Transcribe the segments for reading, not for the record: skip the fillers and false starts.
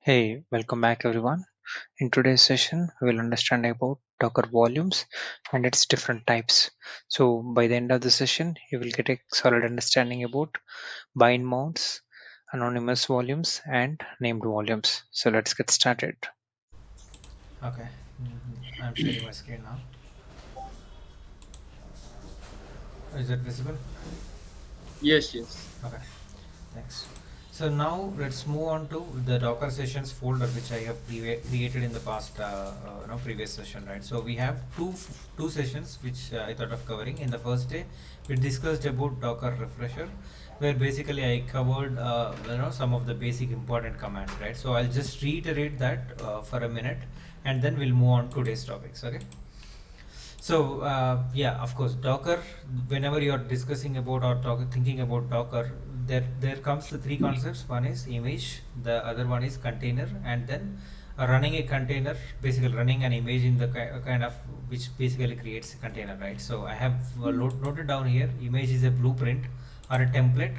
Hey, welcome back everyone. In today's session, we will understand about Docker volumes and its different types. So by the end of the session, you will get a solid understanding about bind mounts, anonymous volumes, and named volumes. So let's get started. Okay, I'm sharing my screen now. Is it visible? Yes, yes. Okay, thanks. So now let's move on to the Docker sessions folder, which I have created in the past, previous session, right? So we have two sessions which I thought of covering. In the first day, we discussed about Docker refresher, where basically I covered, some of the basic important commands, right? So I'll just reiterate that for a minute, and then we'll move on to today's topics. Okay. So yeah, of course, Docker. Whenever you are discussing about or thinking about Docker, there comes the three concepts. One is image, the other one is container, and then running a container, basically running an image in the kind of which basically creates a container, right? So I have noted down here. Image is a blueprint or a template.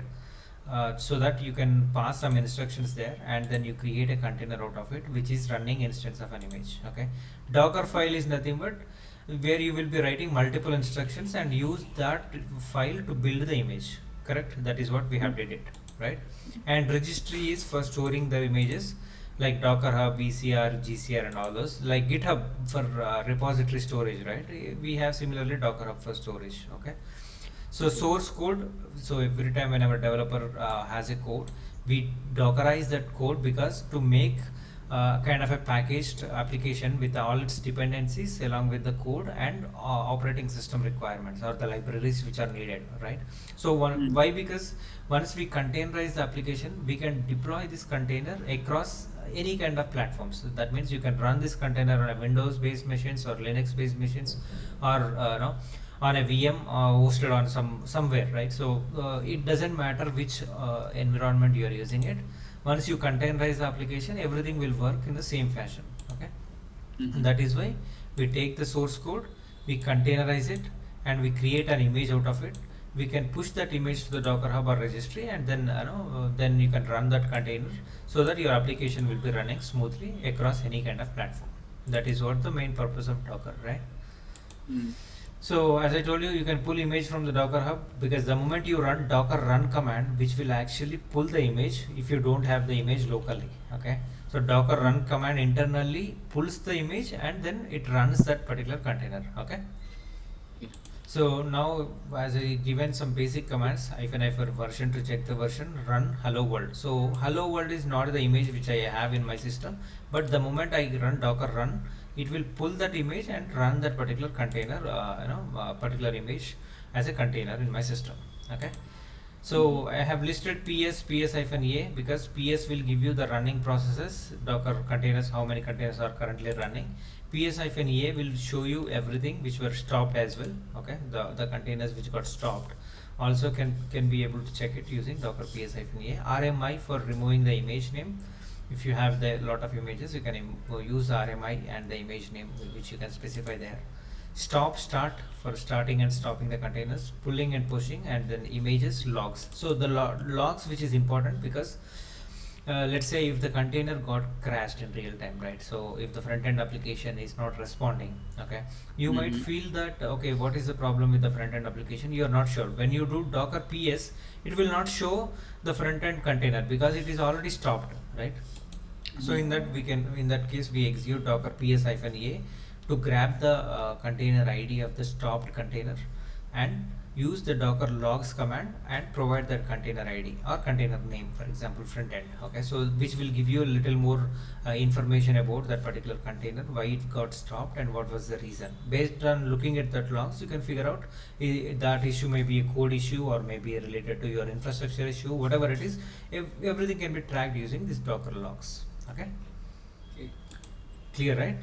So that you can pass some instructions there and then you create a container out of it which is running instance of an image. Okay, Docker file is nothing but where you will be writing multiple instructions and use that file to build the image. Correct, that is what we have did it, right? And registry is for storing the images like Docker Hub, ECR, GCR and all those, like GitHub for repository storage, right? We have similarly Docker Hub for storage. Okay, so source code, so every time whenever developer has a code, we dockerize that code because to make kind of a packaged application with all its dependencies along with the code and operating system requirements or the libraries which are needed, right? So Mm. why? Because once we containerize the application, we can deploy this container across any kind of platforms. So that means you can run this container on a Windows based machines or Linux based machines or no, on a VM hosted on somewhere, right? So it doesn't matter which environment you are using it. Once you containerize the application, everything will work in the same fashion. Okay, and Mhm. that is why we take the source code, we containerize it, and we create an image out of it. We can push that image to the Docker Hub or registry, and then then you can run that container so that your application will be running smoothly across any kind of platform. That is what the main purpose of Docker, right? Mm. So as I told you, you can pull image from the Docker Hub because the moment you run Docker run command, which will actually pull the image if you don't have the image locally. Okay. So Docker Mm. run command internally pulls the image and then it runs that particular container. Okay. Okay. So now as I given some basic commands, for version to check the version, run hello world. So hello world is not the image which I have in my system, but the moment I run Docker run, it will pull that image and run that particular container, particular image as a container in my system. Okay. Mhm. So I have listed ps-a because ps will give you the running processes, Docker containers, how many containers are currently running. ps-a will show you everything which were stopped as well. Okay, the containers which got stopped also can be able to check it using Docker ps-a. RMI for removing the image name. If you have the lot of images, you can use RMI and the image name which you can specify there. Stop start for starting and stopping the containers, pulling and pushing, and then images logs. So the logs, which is important because let's say if the container got crashed in real time, right? So if the front end application is not responding, okay, you might Mhm. feel that okay, what is the problem with the front end application? You are not sure. When you do Docker PS, it will not show the front end container because it is already stopped, right? So Mhm. in that case we execute Docker ps-a to grab the container ID of the stopped container and use the Docker logs command and provide that container ID or container name, for example front end. Okay, so which will give you a little more information about that particular container, why it got stopped and what was the reason. Based on looking at that logs, you can figure out that issue may be a code issue or maybe related to your infrastructure issue, whatever it is. Everything can be tracked using this Docker logs. Okay, Okay. clear, right?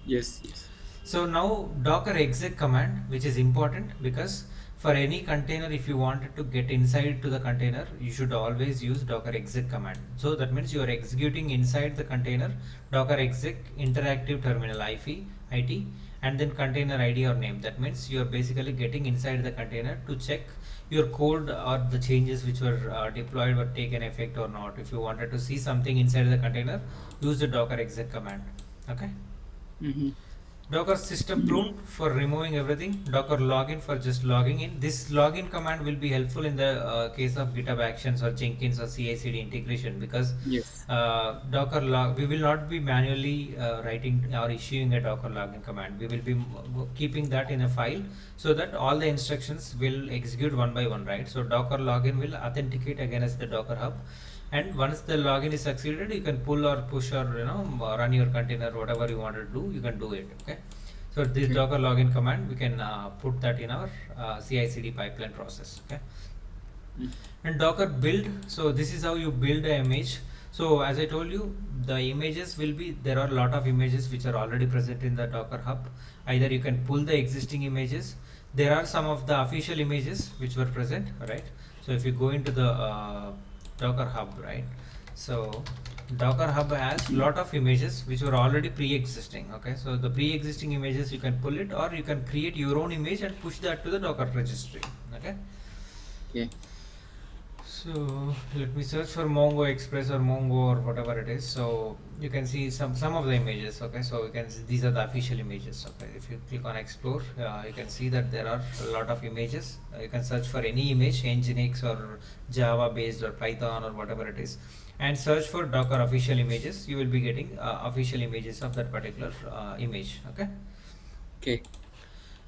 Yes, yes. So now Docker exec command, which is important because For any container, if you wanted to get inside to the container, you should always use docker exec command. So that means you are executing inside the container docker exec interactive terminal IT and then container ID or name. That means you are basically getting inside the container to check your code or the changes which were deployed were taken effect or not. If you wanted to see something inside the container, use the docker exec command. Okay. Mm-hmm. Docker system prune for removing everything. Docker login for just logging in. This login command will be helpful in the case of GitHub Actions or Jenkins or CI/CD integration, because Yes. Docker log, we will not be manually writing or issuing a Docker login command. We will be keeping that in a file so that all the instructions will execute one by one, right? So Docker login will authenticate against the Docker Hub, and once the login is succeeded, you can pull or push or run your container, whatever you want to do, you can do it. Okay. So this Okay. docker login command, we can put that in our CI/CD pipeline process. Okay. Mm. And docker build, so this is how you build an image. So as I told you, the images will be, there are a lot of images which are already present in the Docker Hub. Either you can pull the existing images. There are some of the official images which were present, right? So if you go into the Docker Hub, right? So Docker Hub has lot of images which were already pre-existing. Okay, so the pre-existing images, you can pull it, or you can create your own image and push that to the Docker registry. Okay. Okay. So let me search for Mongo Express or Mongo or whatever it is. So you can see some of the images. Okay, so you can see these are the official images. Okay, if you click on Explore, you can see that there are a lot of images. You can search for any image, Nginx or Java based or Python or whatever it is, and search for Docker official images. You will be getting official images of that particular image. Okay. Okay.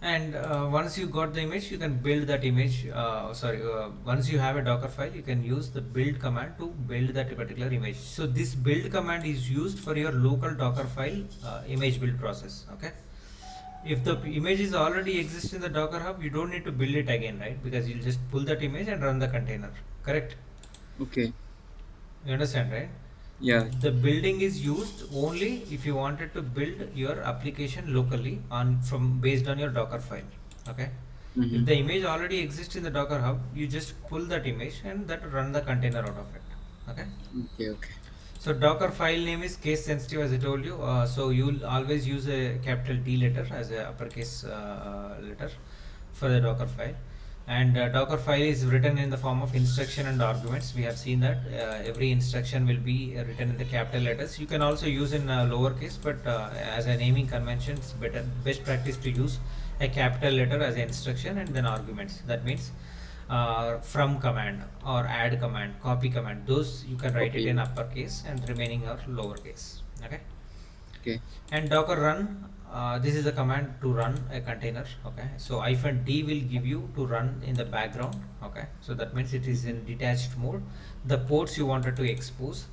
And once you got the image, you can build that image. Once you have a Docker file, you can use the build command to build that particular image. So this build command is used for your local Docker file image build process. Okay. If the image is already exist in the Docker Hub, you don't need to build it again, right? Because you'll just pull that image and run the container. Correct? Okay. You understand, right? Yeah. The building is used only if you wanted to build your application locally based on your Docker file. Okay. Mm-hmm. If the image already exists in the Docker Hub, you just pull that image and that run the container out of it. Okay. Okay. Okay. So Docker file name is case sensitive, as I told you. So you'll always use a capital D letter as a uppercase letter for the Docker file. And Docker file is written in the form of instruction and arguments. We have seen that every instruction will be written in the capital letters. You can also use in lowercase, but as a naming convention, it's best practice to use a capital letter as an instruction and then arguments. That means from command or add command, copy command. Those you can write it in uppercase and remaining are lowercase. Okay. Okay. And docker run, this is the command to run a container. Okay, so -d will give you to run in the background. Okay, so that means it is in detached mode. The ports you wanted to expose,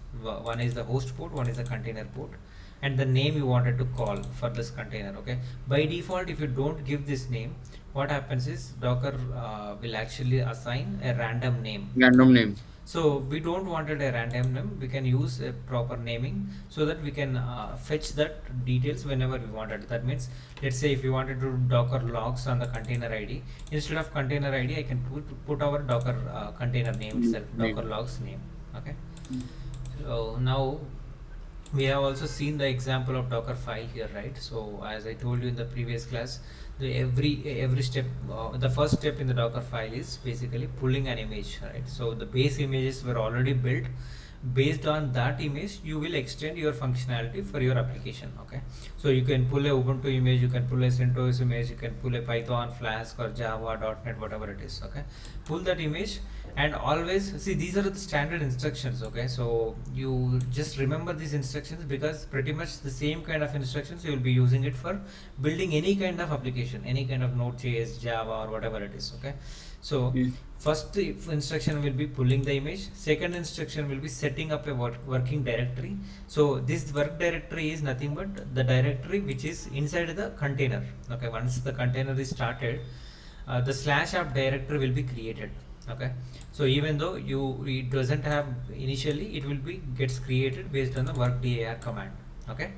one is the host port, one is the container port, and the name you wanted to call for this container. Okay, by default, if you don't give this name, what happens is docker will actually assign a random name. Random name. So we don't wanted a random name. We can use a proper naming so that we can fetch that details whenever we wanted. That means, let's say if you wanted to do docker logs on the container ID, instead of container ID, I can put our docker container name itself, docker logs name. Okay. So now we have also seen the example of docker file here, right? So as I told you in the previous class, every step, the first step in the docker file is basically pulling an image, right? So the base images were already built. Based on that image, you will extend your functionality for your application. Okay, so you can pull a Ubuntu image, you can pull a CentOS image, you can pull a Python, Flask or Java, .NET, whatever it is. Okay, pull that image and always see these are the standard instructions. Okay, so you just remember these instructions because pretty much the same kind of instructions you will be using it for building any kind of application, any kind of Node.js, Java or whatever it is. Okay, so first instruction will be pulling the image. Second instruction will be setting up a working directory. So this work directory is nothing but the directory which is inside the container. Okay, once the container is started, the /app directory will be created. Okay, so even though it doesn't have initially, it will be gets created based on the work dir command. Okay.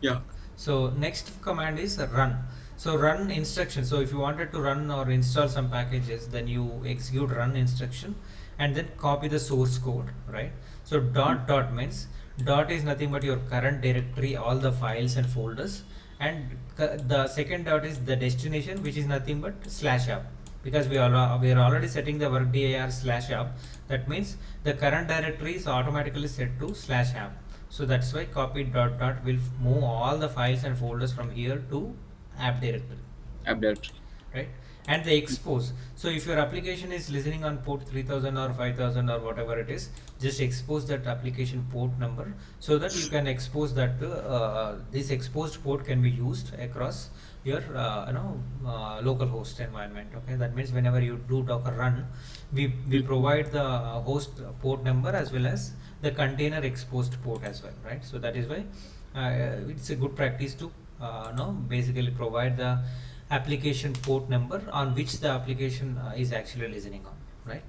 Yeah. So next command is run. So run instruction. So if you wanted to run or install some packages, then you execute run instruction and then copy the source code, right? So dot means dot is nothing but your current directory, all the files and folders, and the second dot is the destination, which is nothing but slash app, because we are already setting the work dir slash app. That means the current directory is automatically set to slash app. So that's why copy dot will move all the files and folders from here to app directory, App directory. right? And the expose, so if your application is listening on port 3000 or 5000 or whatever it is, just expose that application port number, so that you can expose that this exposed port can be used across your local host environment. Okay, that means whenever you do docker run, we provide the host port number as well as the container exposed port as well, right? So that is why it's a good practice to basically provide the application port number on which the application is actually listening on, right?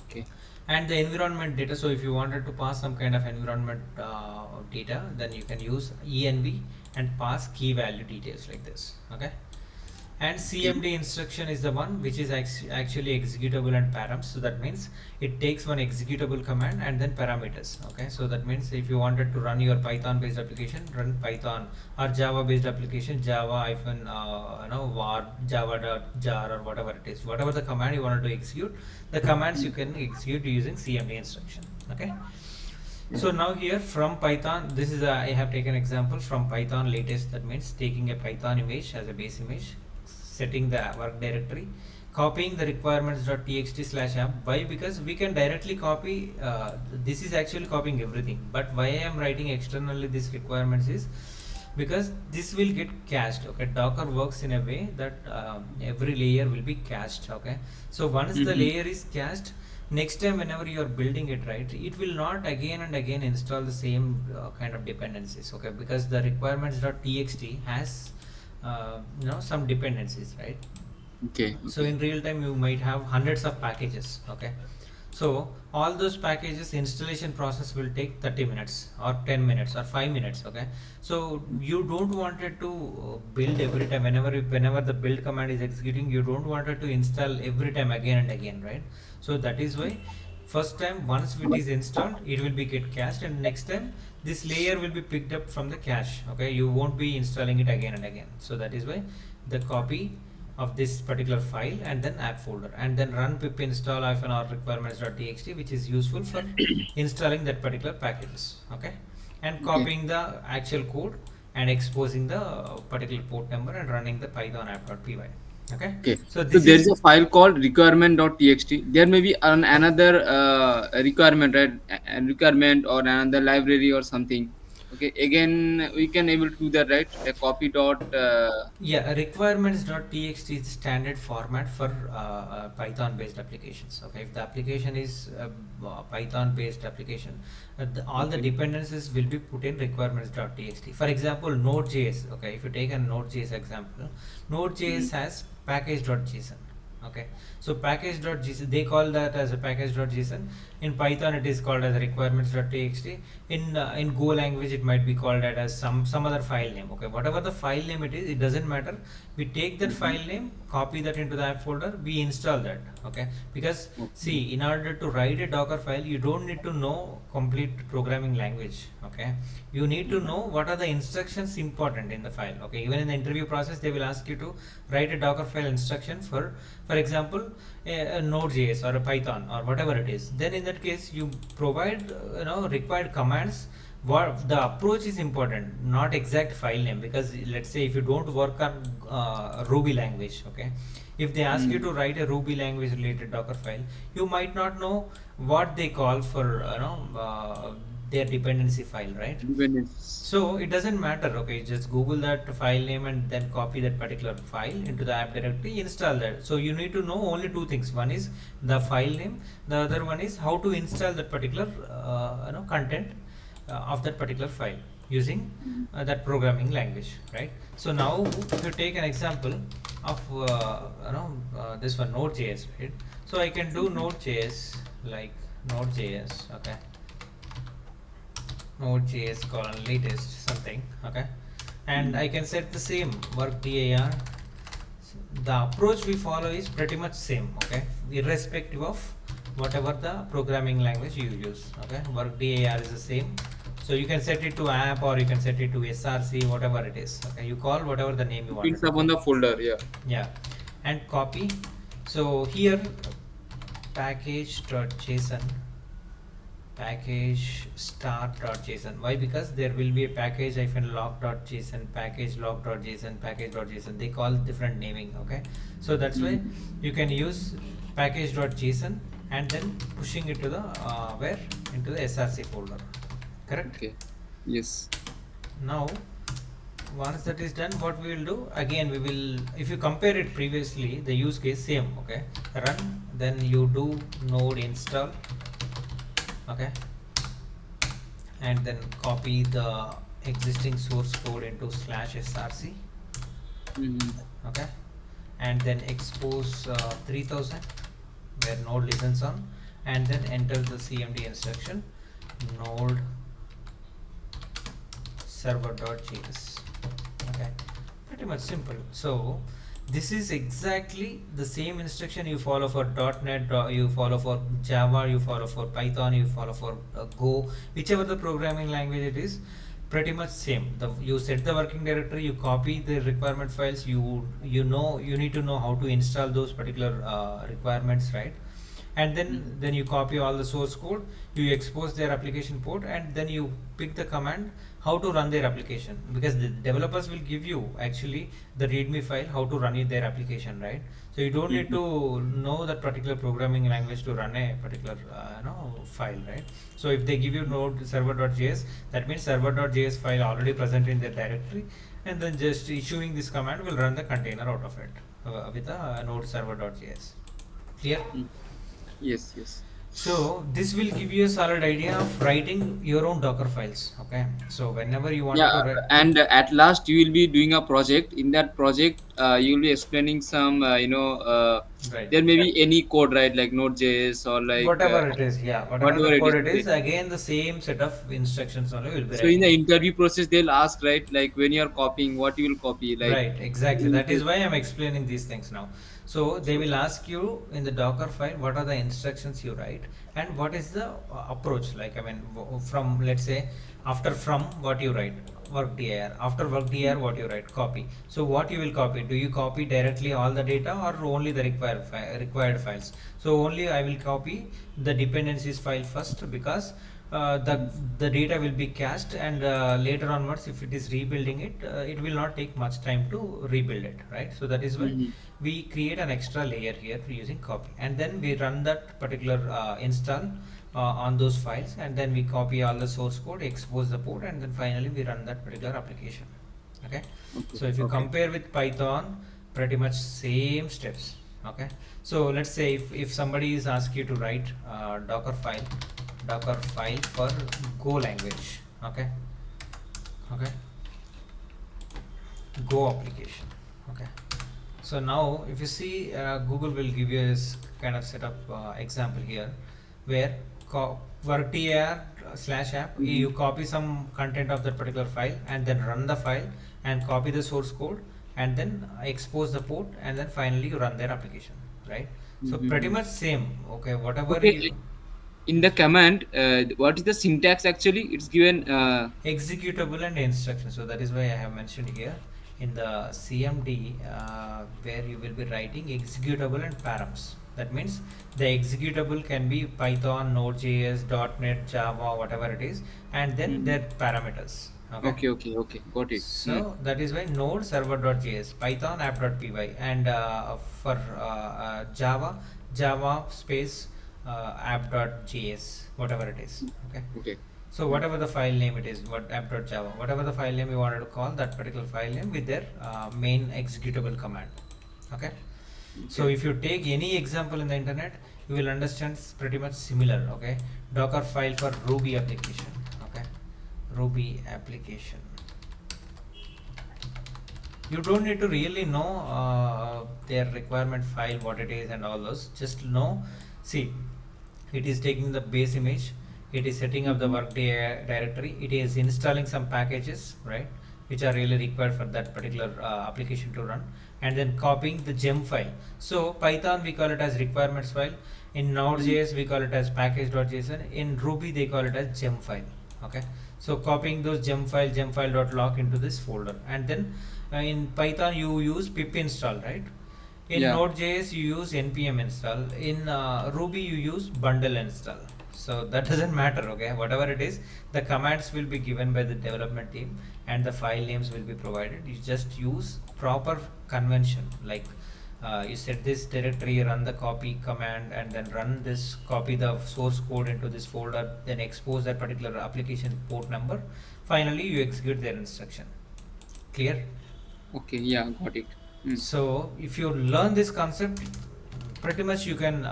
Okay. And the environment data, so if you wanted to pass some kind of environment data, then you can use env and pass key value details like this. Okay, and cmd instruction is the one which is actually executable and params. So that means it takes one executable command and then parameters. Okay, so that means if you wanted to run your python based application, run python, or java based application, java hyphen var java.jar or whatever it is, whatever the command you wanted to execute, the commands you can execute using cmd instruction. Okay, so now here from python, this is I have taken example from python latest. That means taking a python image as a base image, setting the work directory, copying the requirements.txt slash app. Why? Because we can directly copy, this is actually copying everything, but why I am writing externally this requirements is because this will get cached. Okay, docker works in a way that every layer will be cached. Okay, so once the layer is cached, next time whenever you are building it, right, it will not again and again install the same kind of dependencies. Okay, because the requirements.txt has some dependencies, right? Okay. So in real time you might have hundreds of packages. Okay, so all those packages installation process will take 30 minutes or 10 minutes or 5 minutes. Okay, so you don't want it to build every time. Whenever the build command is executing, you don't want it to install every time again and again, right? So that is why first time once it is installed, it will be get cached, and next time this layer will be picked up from the cache. Okay, you won't be installing it again and again. So that is why the copy of this particular file and then app folder, and then run pip install -r requirements.txt, which is useful for installing that particular packages. Okay, and copying the actual code and exposing the particular port number and running the python app.py. Okay, Okay. so So this there is is a file called requirement.txt. There may be another requirement, right? A requirement or another library or something. Okay. Again, we can able to do that, right? A copy dot. yeah, requirements.txt is standard format for python based applications. Okay, if the application is python based application, all the Okay. dependencies will be put in requirements.txt. For example, node.js. Okay, if you take a node.js example, node.js has package.json. Okay, so package.json, they call that as a package.json. In python it is called as requirements.txt. In go language it might be called as some other file name. Okay, whatever the file name it is, it doesn't matter. We take that file name, copy that into the app folder, we install that. Okay, because see, in order to write a docker file, you don't need to know complete programming language. Okay, you need to know what are the instructions important in the file. Okay, even in the interview process they will ask you to write a docker file instruction for example a node.js or a python or whatever it is. Then in that case you provide required commands. What the approach is important, not exact file name, because let's say if you don't work on ruby language, okay, if they ask you to write a ruby language related docker file, you might not know what they call for their dependency file, right? Dependence. So it doesn't matter. Okay, just google that file name and then copy that particular file into the app directory, install that. So you need to know only two things: one is the file name, the other one is how to install that particular content of that particular file using that programming language, right? So now if you take an example of this one, node.js, right? So I can do node.js like node.js. Okay, node.js colon latest something. Okay, and I can set the same work dir The approach we follow is pretty much same, okay, irrespective of whatever the programming language you use. Okay, work DAR is the same, so you can set it to app or you can set it to SRC, whatever it is. Okay, you call whatever the name you wanted Depends to upon call. the folder. Yeah. Yeah, and copy. So here package.json, package start.json. Why? Because there will be a package log.json, package log.json, package.json. They call different naming. Okay, so that's why Mhm. you can use package.json and then pushing it to the where, into the SRC folder. Correct. Okay. Yes. Now once that is done, what we will do again, we will, if you compare it previously, the use case same. Okay, run, then you do node install. Okay, and then copy the existing source code into /src. Mm-hmm. Okay, and then expose 3000 where node listens on, and then enter the cmd instruction node server.js. Okay, pretty much simple. So this is exactly the same instruction you follow for .NET, you follow for Java, you follow for Python, you follow for Go, whichever the programming language it is. Pretty much same. You set the working directory, you copy the requirement files, you know, you need to know how to install those particular requirements, right? And then you copy all the source code, you expose their application port, and then you pick the command how to run their application, because the developers will give you actually the readme file how to run their application, right? So you don't need Mm-hmm. to know that particular programming language to run a particular file, right? So if they give you node server.js, that means server.js file already present in their directory, and then just issuing this command will run the container out of it with a node server.js. Clear? Mm. Yes. Yes. So this will give you a solid idea of writing your own Docker files. Okay. So whenever you wanted Yeah, to write, and at last you will be doing a project. In that project, you will be explaining some, right, there may be any code, right, like Node.js or like whatever it is, yeah, whatever the whatever it code is. it Okay. is, again the same set of instructions only will be So in writing the it. interview process, they'll ask, right, like when you are copying, what you will copy, like. Right, exactly. In That is case- why I'm explaining these things now. So they So, will ask you in the Docker file what are the instructions you write and what is the approach. Like, I mean, from, let's say, after from what you write, work dir. After work dir, what you write, copy. So what you will copy? Do you copy directly all the data or only the required files? So only I will copy the dependencies file first, because the data will be cached, and later onwards if it is rebuilding it, it will not take much time to rebuild it, right? So that is why mhm. we create an extra layer here using copy, and then we run that particular install on those files, and then we copy all the source code, expose the port, and then finally we run that particular application. Okay, Okay, so if you okay. compare with Python, pretty much same steps. Okay, so let's say if somebody is asked you to write docker file for Go language. Okay, okay, Go application. Okay, so now if you see, Google will give you this kind of setup example here, where workdir/app, Mhm. you copy some content of that particular file and then run the file and copy the source code and then expose the port, and then finally you run their application, right? So pretty Mhm. much same. Okay, whatever Okay, you in the command, what is the syntax actually? It's given. executable and instruction, so that is why I have mentioned here in the cmd, where you will be writing executable and params. That means the executable can be Python, node.js, .NET, Java, whatever it is, and then Mhm. their parameters. Okay, Okay, okay, okay, got it. Mm. so that is why node server.js, Python app.py, and for Java, Java space app.js, whatever it is. Okay, Okay. so Mm. whatever the file name it is, what app.java, whatever the file name you wanted to call that particular file name with their main executable command. Okay. So Okay. if you take any example in the internet, you will understand pretty much similar. Okay. Docker file for Ruby application. Okay. Ruby application. You don't need to really know their requirement file, what it is, and all those. Just know, see, it is taking the base image, it is setting up the Mhm. work directory, it is installing some packages, right? which are really required for that particular application to run, and then copying the gem file. So Python we call it as requirements file, in Node.js we call it as package.json, in Ruby they call it as gem file. Okay, so copying those gem file.lock into this folder, and then in Python you use pip install, right? In Yeah. Node.js you use npm install, in Ruby you use bundle install. So that doesn't matter, okay? Whatever it is, the commands will be given by the development team and the file names will be provided. You just use proper convention, like you set this directory, run the copy command, and then run this, copy the source code into this folder, then expose that particular application port number. Finally, you execute their instruction. Clear? Okay. Yeah. Got it. So if you learn this concept, pretty much you can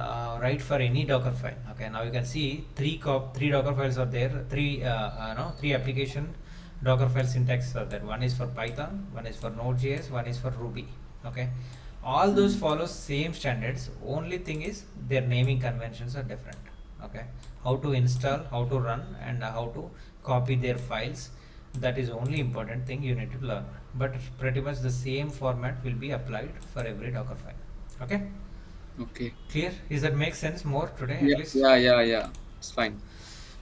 write for any Docker file. Okay, now you can see three Docker files are there. Three application Docker file syntaxes are there. One is for Python, one is for Node.js, one is for Ruby. Okay, all those follow same standards. Only thing is their naming conventions are different. Okay, how to install, how to run, and how to copy their files, that is only important thing you need to learn, but pretty much the same format will be applied for every Docker file. Okay, Okay. clear? Is that make sense more today at Yeah. least? Yeah. Yeah. Yeah. It's fine.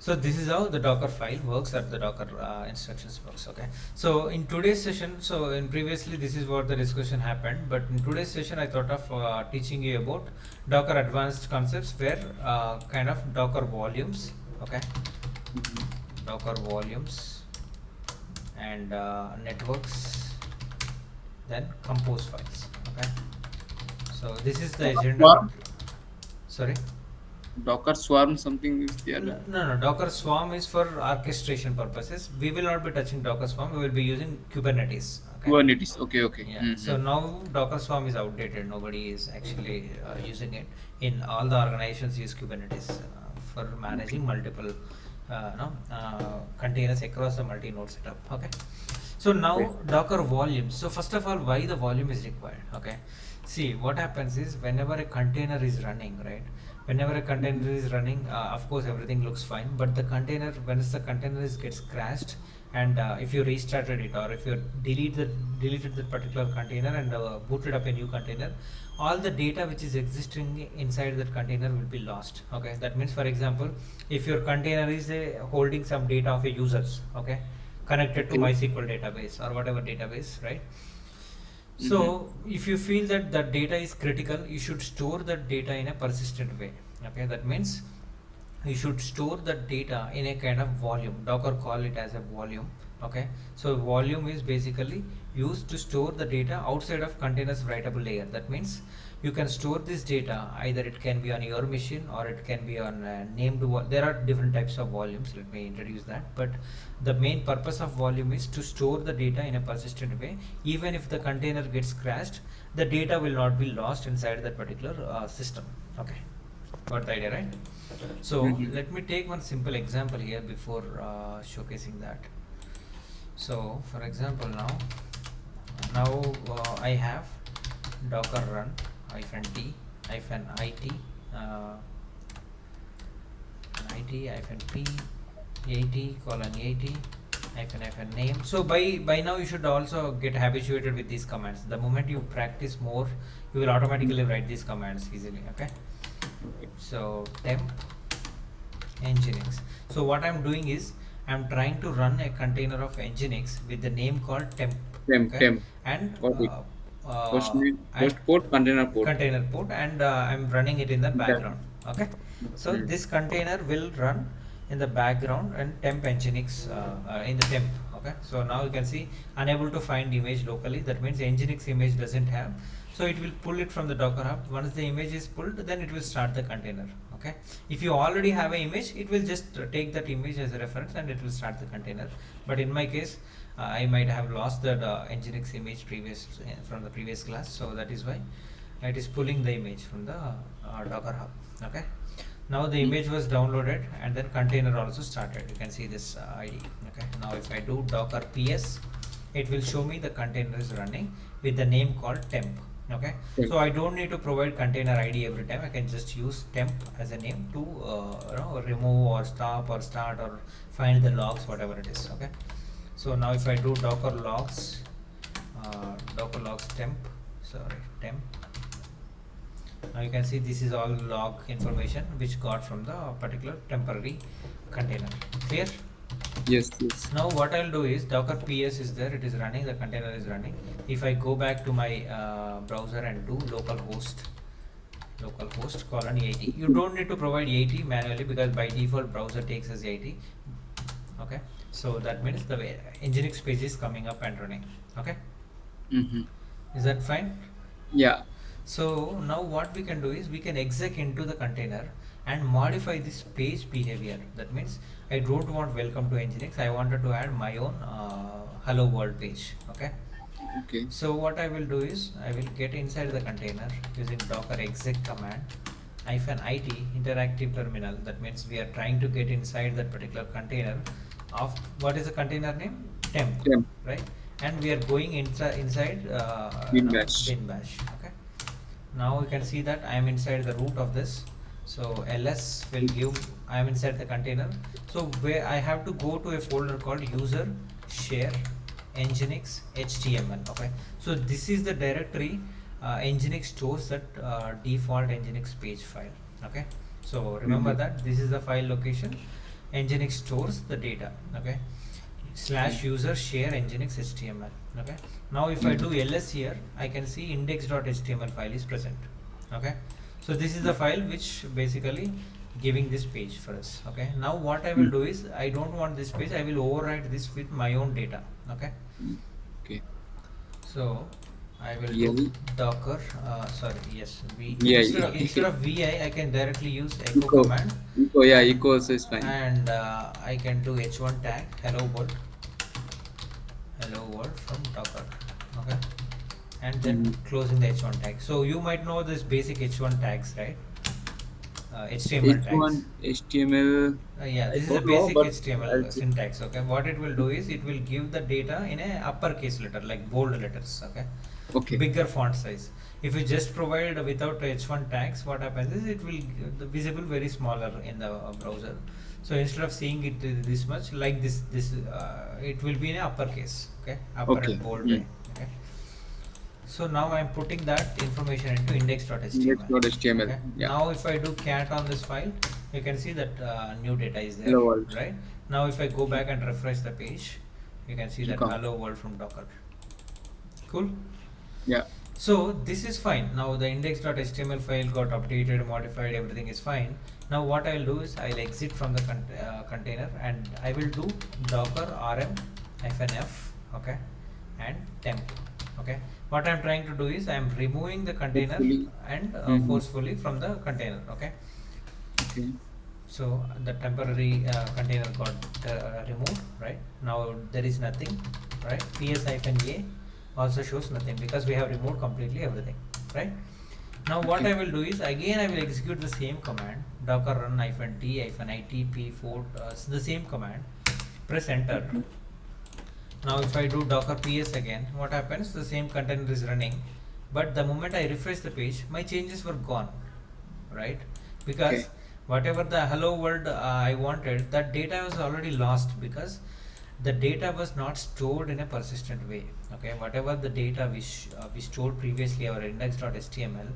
So this is how the Docker file works, or the Docker instructions works. Okay, so in today's session, so in previously this is what the discussion happened, but in today's session I thought of teaching you about Docker advanced concepts, where kind of Docker volumes. Okay, Docker volumes and networks, then compose files. Okay, so this is the agenda. Swarm. Sorry, Docker Swarm something is there. no, Docker Swarm is for orchestration purposes. We will not be touching Docker Swarm, we will be using Kubernetes. Okay, Kubernetes. Okay. Okay. yeah, so now Docker Swarm is outdated, nobody is actually using it. In all the organizations use Kubernetes for managing multiple containers across the multi-node setup. Okay, so now Okay. Docker volumes. So first of all, why the volume is required? Okay, see what happens is, whenever a container is running, right? Whenever a container is running, of course everything looks fine, but the container, once the container gets crashed, and if you restarted it, or if you deleted the particular container and booted up a new container, all the data which is existing inside that container will be lost. Okay, that means, for example, if your container is holding some data of a users, okay, connected to Okay. MySQL database or whatever database, right? So if you feel that that data is critical, you should store that data in a persistent way. Okay, that means you should store that data in a kind of volume. Docker call it as a volume. Okay, so volume is basically used to store the data outside of containers writable layer. That means you can store this data, either it can be on your machine or it can be on named there are different types of volumes, let me introduce that, but the main purpose of volume is to store the data in a persistent way. Even if the container gets crashed, the data will not be lost inside that particular system. Okay, got the idea, right? So let me take one simple example here before showcasing that. So for example, now I have docker run -t -it -p 80:80 -name. So by now you should also get habituated with these commands. The moment you practice more, you will automatically write these commands easily. Okay, so temp nginx. So what I'm doing is, I'm trying to run a container of nginx with the name called temp. Temp. Okay, Temp. and Got it. Host name, and host port, container port. container port, and I'm running it in the That. background. Okay, so this container will run in the background and temp nginx in the temp. Okay, so now you can see unable to find image locally. That means nginx image doesn't have, so it will pull it from the Docker Hub. Once the image is pulled, then it will start the container. Okay, if you already have an image, it will just take that image as a reference and it will start the container. But in my case, I might have lost that nginx image from the previous class, so that is why it is pulling the image from the Docker Hub. Okay, now the image was downloaded and then container also started. You can see this ID. Okay, now if I do docker ps, it will show me the container is running with the name called temp. Okay, so I don't need to provide container ID every time. I can just use temp as a name to remove or stop or start or find the logs, whatever it is. Okay, So now if I do docker logs temp, now you can see this is all log information which got from the particular temporary container. Clear? Yes, yes. Now what I'll do is docker ps is there, it is running, the container is running. If I go back to my browser and do localhost colon 80, you don't need to provide 80 manually because by default browser takes as 80. Okay, so that means the way Nginx page is coming up and running. Okay, Mm-hmm. is that fine? Yeah. So now what we can do is we can exec into the container and modify this page behavior. That means I don't want welcome to Nginx, I wanted to add my own hello world page. Okay, Okay. so what I will do is I will get inside the container using docker exec command -it interactive terminal. That means we are trying to get inside that particular container of what is the container name, temp, Temp. right? And we are going inside Bin bash. bin bash. Okay, now you can see that I am inside the root of this. So ls will give I am inside the container. So where I have to go to a folder called user share nginx html. Okay, so this is the directory nginx stores that default nginx page file. Okay, so remember Mm-hmm. that this is the file location, nginx stores the data. Okay, slash user share nginx html. Okay, now if I do ls here, I can see index.html file is present. Okay, so this is the file which basically giving this page for us. Okay, now what I will do is I don't want this page, I will override this with my own data. Okay, Okay. so I will do Really? docker sorry, yes, we Yeah. instead of vi I can directly use echo Echo. command, Echo. Yeah. Echo also is fine. and I can do h1 tag hello world from docker. Okay, and then Mm. closing the h1 tag. So you might know this basic h1 tags, right? HTML tags. H1 HTML. Yeah, I this is a don't know, basic but I'll HTML check. syntax. Okay, what it will do is it will give the data in a uppercase letter, like bold letters. Okay, Okay. bigger font size. If you just provide without h1 tags, what happens is it will the visible very smaller in the browser. So instead of seeing it this much, like this it will be in a uppercase. Okay, upper Okay. and bold Mm. way. Okay. So now I'm putting that information into index.html. Index.html. Okay. Yeah. Now if I do cat on this file, you can see that new data is there, Hello world. right? Now if I go back and refresh the page, you can see that Come. hello world from Docker. Cool. Yeah. So this is fine. Now the index.html file got updated, modified, everything is fine. Now what I'll do is I'll exit from the container and I will do docker rm-f, okay, and temp. Okay, what I'm trying to do is I'm removing the container Hopefully. and Mm-hmm. forcefully from the container. Okay, Okay. so the temporary container got removed. Right now there is nothing. Right, ps-a also shows nothing because we have removed completely everything. Right, now what Okay. I will do is again I will execute the same command, docker run -t-itp4 the same command, press enter. Okay. Now if I do docker ps again, what happens? The same container is running, but the moment I refresh the page, my changes were gone, right? Okay. Because whatever the hello world I wanted, that data was already lost because the data was not stored in a persistent way. Okay, whatever the data we stored previously, our index.html,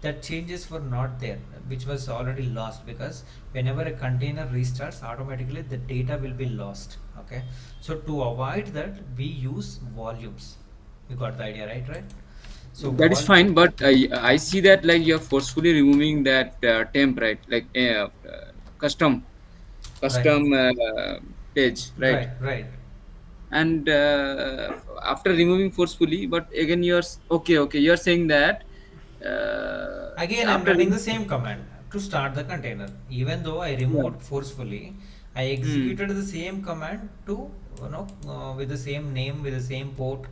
that changes were not there, which was already lost because whenever a container restarts, automatically the data will be lost. Okay, so to avoid that, we use volumes. You got the idea, right? So That is fine, but I see that like you're forcefully removing that temp, right? Like custom right, custom page, right? right. And after removing forcefully, but again okay, okay, you're saying that Again, I'm after running the same command to start the container. Even though I yeah. removed forcefully, I Hmm. executed the same command to with the same name, with the same port,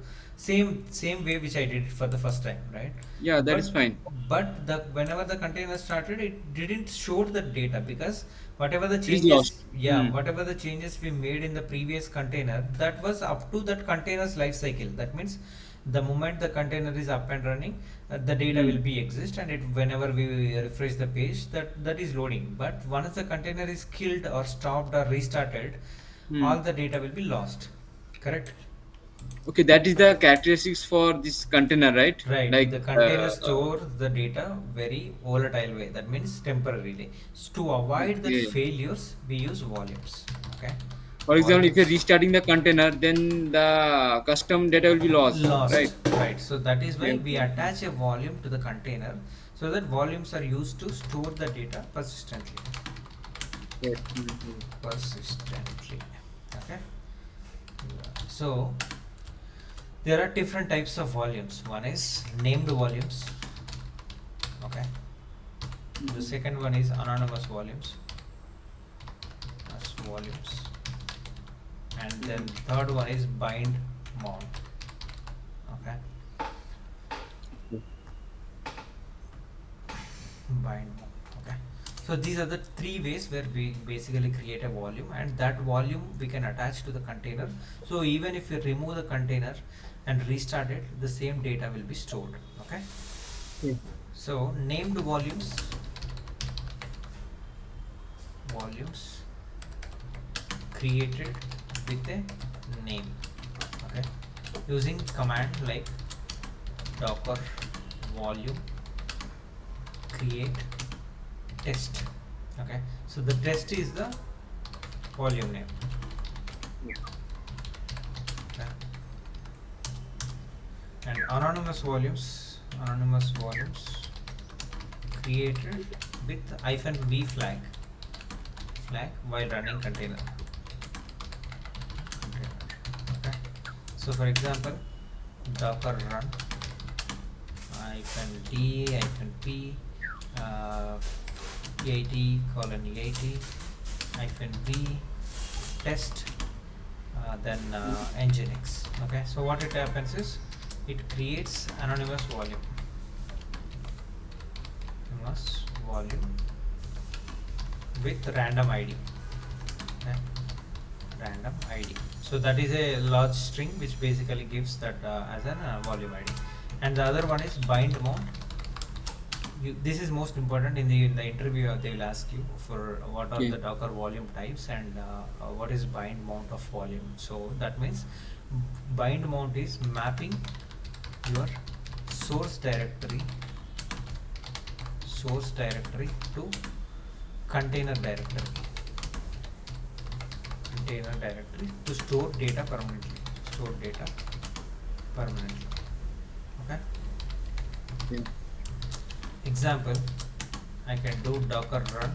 same way which I did it for the first time, right? Yeah, that is But fine. the whenever the container started, it didn't show the data because whatever the It is lost. changes, yeah, Hmm. whatever the changes we made in the previous container, that was up to that container's life cycle. That means the moment the container is up and running, the data will Hmm. be exist, and it whenever we refresh the page, that is loading. But once the container is killed or stopped or restarted, Hmm. all the data will be lost. correct? Okay, that is the characteristics for this container, right? Right, Like, the container stores the data very volatile way. That means temporarily. To avoid that okay. failures, we use volumes. Okay, For example, if you're volumes restarting the container, then the custom data will be lost, lost. right? Right. So that is Okay, why we okay. attach a volume to the container, so that volumes are used to store the data persistently. Yes. Mhm. Persistently. Okay. So there are different types of volumes. One is named volumes. Okay. The Mhm. second one is anonymous volumes. That's volumes. And then Mhm. third one is bind mount. Okay. Okay. Bind mount. Okay. So these are the three ways where we basically create a volume, and that volume we can attach to the container. So even if you remove the container and restart it, the same data will be stored. Okay. Okay. So named volumes created with a name. Okay. Using command like docker volume create test. Okay, so the test is the volume name. Okay. And anonymous volumes created with -v flag while running container. Okay, so for example, docker run -d -p uh, EIT:80 -v test, then nginx. Okay, so what it happens is it creates anonymous volume with random id. Okay, random id. So that is a large string which basically gives that as an volume id. And the other one is bind mount. This is most important in the interview. They will ask you for what are Okay. the docker volume types, and what is bind mount of volume. So that means bind mount is mapping your source directory to container directory to store data permanently. Okay, Okay. example, I can do docker run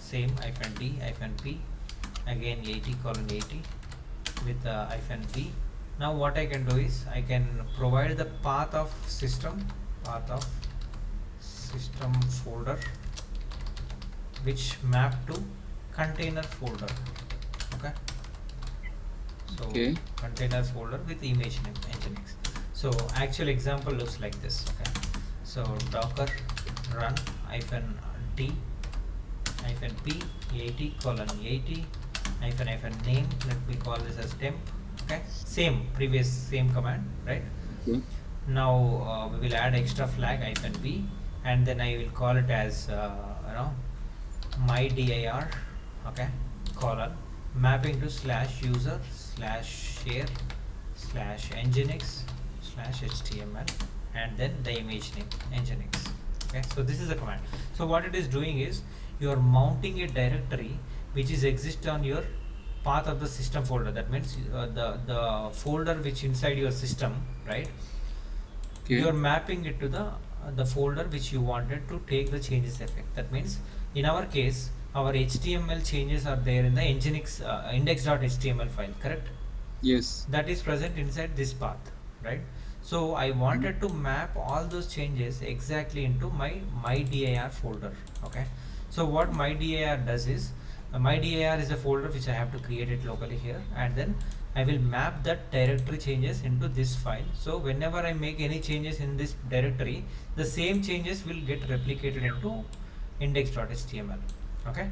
same -d-p again 80:80 with -v. Now what I can do is I can provide the path of system folder which map to container folder. Okay, so Okay. containers folder with image name nginx. So actual example looks like this. Okay, so docker run -d -p 80:80 -name, let me call this as temp. Okay, same command, right? Okay. Now we will add extra flag -b, and then I will call it as my dir. Okay, colon mapping to /user/share/nginx/html, and then the image name nginx. Okay, so this is the command. So what it is doing is you are mounting a directory which is exist on your path of the system folder. That means the folder which inside your system, right? You Okay. are mapping it to the folder which you wanted to take the changes effect. That means in our case our html changes are there in the nginx index.html file, correct? Yes. That is present inside this path, right? So I Mhm. wanted to map all those changes exactly into my dir folder. Okay, so what my dir does is my dir is a folder which I have to create it locally here, and then I will map that directory changes into this file. So whenever I make any changes in this directory, the same changes will get replicated into index.html. Okay,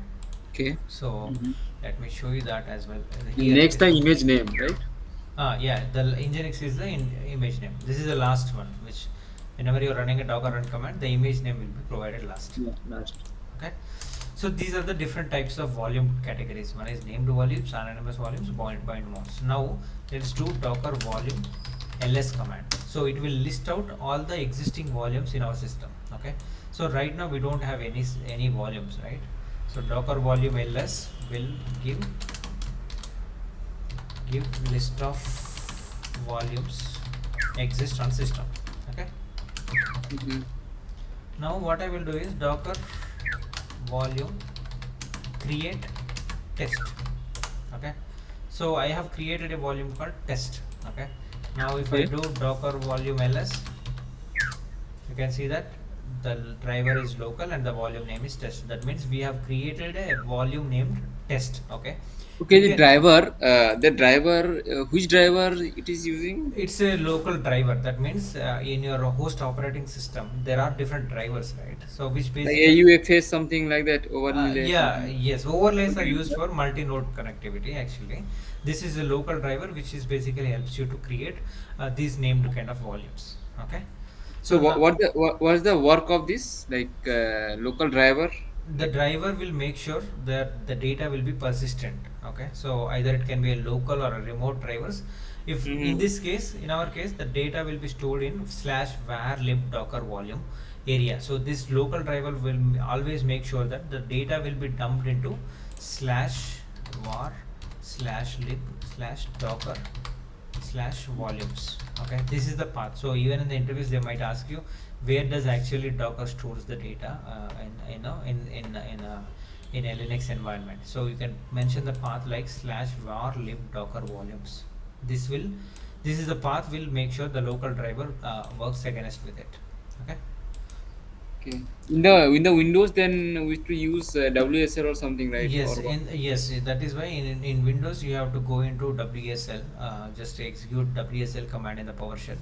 Okay. so Mhm. let me show you that as well. And Here it next, the is. image name, right? Yeah, the nginx is the image name. This is the last one, which whenever you're running a docker run command, the image name will be provided last. Yeah. Last. Okay, So these are the different types of volume categories. One is named volumes, anonymous volumes, bind modes. Now let's do docker volume ls command. So it will list out all the existing volumes in our system. Okay. So right now we don't have any volumes, right? So docker volume ls will give list of volumes exist on system. Okay. Mm-hmm. Now what I will do is docker volume create test. Okay, so I have created a volume called test. Okay, now if I Okay. do docker volume ls, you can see that the driver is local and the volume name is test. That means we have created a volume named test. Okay, Okay, you can, the driver, which driver it is using? it's a local driver. That means in your host operating system there are different drivers, right? So which Like basically, AUFS, something like that, overlay, yeah, something. yes, overlays are Okay. used for multi-node connectivity actually. This is a local driver which is basically helps you to create these named kind of volumes. Okay, So so now what's the work of this like local driver? the Like. driver will make sure that the data will be persistent. Okay, so either it can be a local or a remote drivers. If in Mm-hmm. this case, in our case, the data will be stored in slash var lib docker volume area. So this local driver will always make sure that the data will be dumped into slash var slash lib slash docker slash volumes. Okay, this is the path. So even in the interviews they might ask you where does actually docker stores the data in, you know, in a linux environment. So you can mention the path like slash var lib docker volumes. This is the path will make sure the local driver works against with it. Okay. Okay. In the Windows, then we to use WSL or something, right? Yes, Or what? that is why in Windows you have to go into WSL, just execute WSL command in the PowerShell.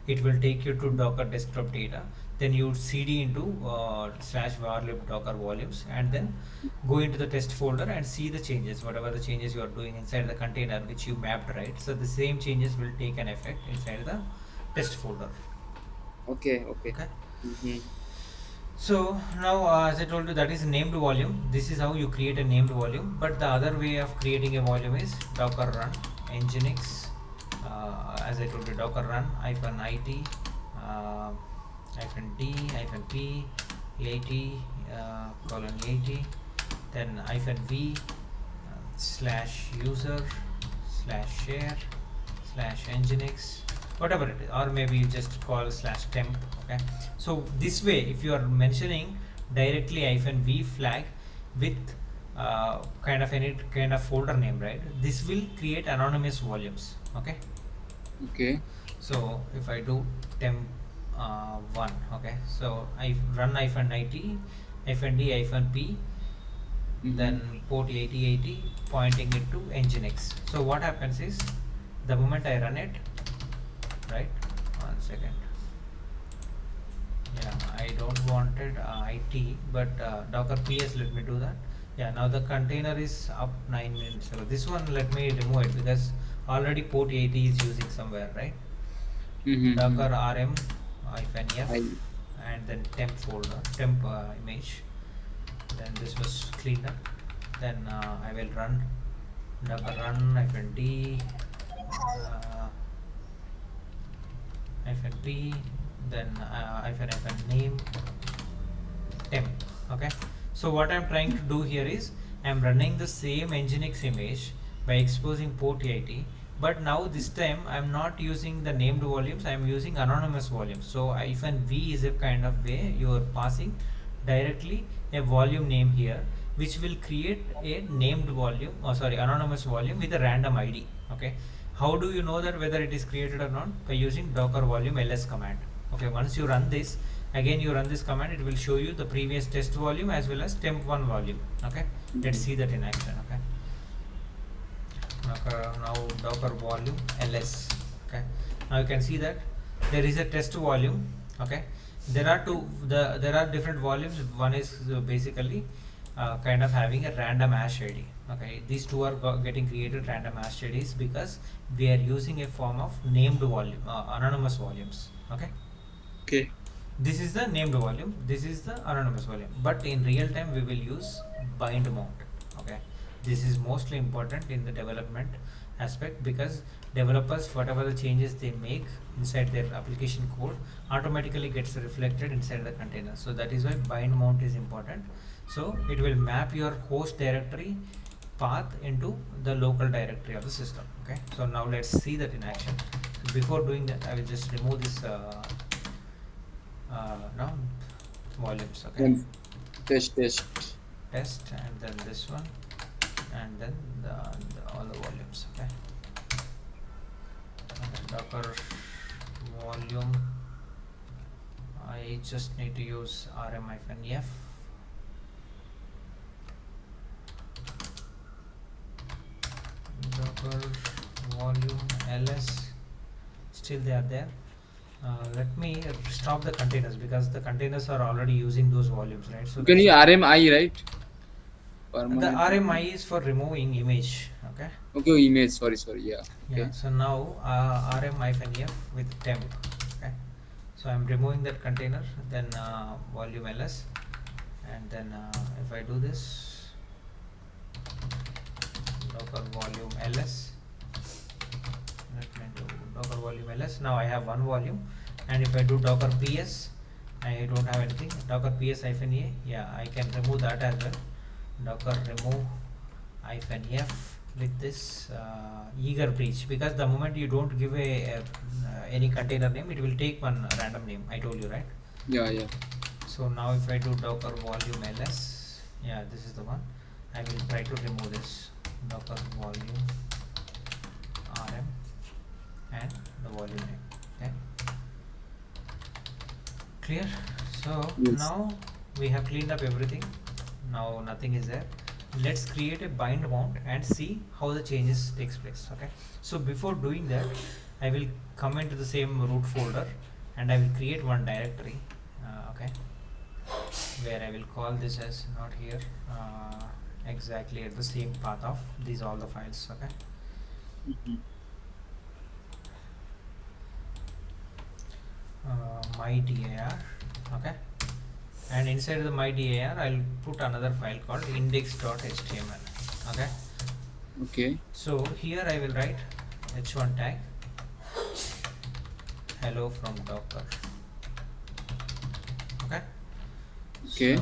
It will take you to Docker desktop data. Then you CD into slash varlib docker volumes, and then go into the test folder and see the changes, whatever the changes you are doing inside the container which you mapped, right? So the same changes will take an effect inside the test folder. Okay. Okay. Okay. Mm-hmm. So now, as I told you, that is named volume. This is how you create a named volume. But the other way of creating a volume is docker run nginx. As I told you, docker run hyphen it hyphen d hyphen p 80 colon 80, then hyphen v slash user slash share slash nginx, whatever it is, or maybe you just call slash temp. Okay, so this way if you are mentioning directly hyphen v flag with kind of any kind of folder name, right, this will create anonymous volumes. Okay, Okay. so if I do temp 1, okay, so I run hyphen it hyphen d hyphen p, Mm-hmm. then port 8080 pointing it to nginx. So what happens is the moment I run it, right, 1 second, yeah, I don't wanted it, but docker ps, let me do that. Yeah, now the container is up 9 minutes ago. This one let me remove it because already port 80 is using somewhere, right? Mm-hmm. Docker rm hyphen f I. and then temp folder, temp image, then this was cleaned up. Then I will run docker run hyphen d uh, hyphen p, then hyphen name temp. Okay, so what I'm trying to do here is I'm running the same nginx image by exposing port 80, but now this time I'm not using the named volumes, I'm using anonymous volumes. So hyphen v is a kind of way you are passing directly a volume name here, which will create a named volume, or sorry, anonymous volume with a random id. Okay, how do you know that whether it is created or not? By using docker volume ls command. Okay, once you run this, again you run this command, it will show you the previous test volume as well as temp1 volume. Okay, let's Mm-hmm. see that in action. Okay, now docker volume ls. Okay, now you can see that there is a test volume. Okay, there are there are different volumes. One is basically kind of having a random hash id. Okay, these two are getting created random hash ids because we are using a form of named volume, anonymous volumes. Okay, Okay. This is the named volume, this is the anonymous volume, but in real time we will use bind mount. Okay, this is mostly important in the development aspect, because developers, whatever the changes they make inside their application code, automatically gets reflected inside the container. So that is why bind mount is important. So it will map your host directory path into the local directory of the system. Okay, so now let's see that in action. Before doing that, I will just remove this now volumes. Okay, Then test. test, and then this one, and then all the volumes. Okay, and then docker volume, I just need to use rm-f, docker volume ls, still they are there. Let me stop the containers, because the containers are already using those volumes, right? So You can that's use why RMI, right? the Permanent. rmi is for removing image. Okay, Okay, image. Sorry. Yeah. yeah, Okay. so now rm-f with temp. Okay, so I'm removing that container, then volume ls, and then if I do this, docker volume ls, let me do docker volume ls. Now I have one volume, and if I do docker ps, I don't have anything. Docker ps hyphen a, yeah, I can remove that as well. Docker remove hyphen f with this eager breach, because the moment you don't give any container name, it will take one random name, I told you, right? Yeah. So now if I do docker volume ls, yeah, this is the one. I will try to remove this docker volume rm and the volume name. Okay, clear. So Yes. now we have cleaned up everything. Now nothing is there. Let's create a bind mount and see how the changes takes place. Okay, so before doing that, I will come into the same root folder, and I will create one directory. Okay, where I will call this as, not here, exactly at the same path of these all the files. Okay, Mhm. my dir. Okay, and inside the my dir I'll put another file called index.html. Okay, Okay. so here I will write h1 tag hello from docker. Okay, so Okay.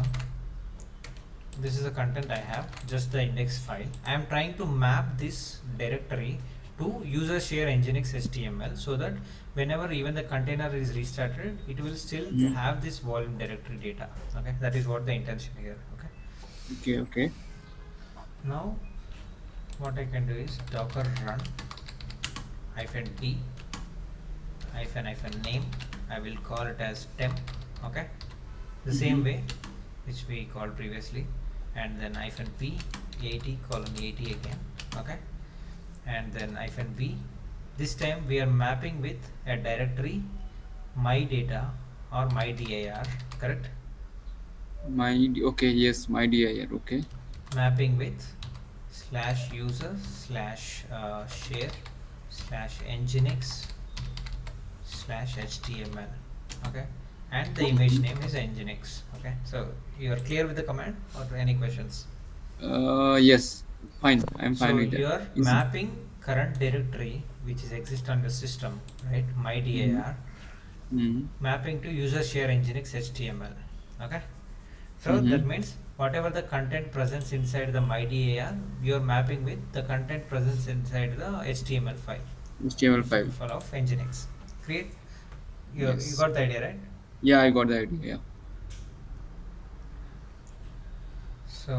this is the content I have, just the index file. I am trying to map this directory to user share nginx html, so that whenever even the container is restarted, it will still Mhm. have this volume directory data. Okay, that is what the intention here. Okay, Okay. now what I can do is docker run hyphen t hyphen name. I will call it as temp. Okay, the same Mhm. way which we called previously, and then hyphen p 80 colon 80 again. Okay, and then hyphen v. This time we are mapping with a directory my data or my dir, correct? Okay. Yes. My dir. Okay. Mapping with slash user slash share slash nginx slash html. Okay, and the image Mhm. name is nginx. Okay, so you are clear with the command, or any questions? Yes. Fine. I'm fine So with that. you are Easy. mapping current directory which is exist on the system, right? My Mhm. dir Mhm. mapping to user share nginx html. Okay, so that Mhm. means whatever the content presence inside the my dir, you are mapping with the content presence inside the html file, HTML html file. file of nginx. Create. You Yes. got the idea, right? Yeah, I got the idea. Yeah. So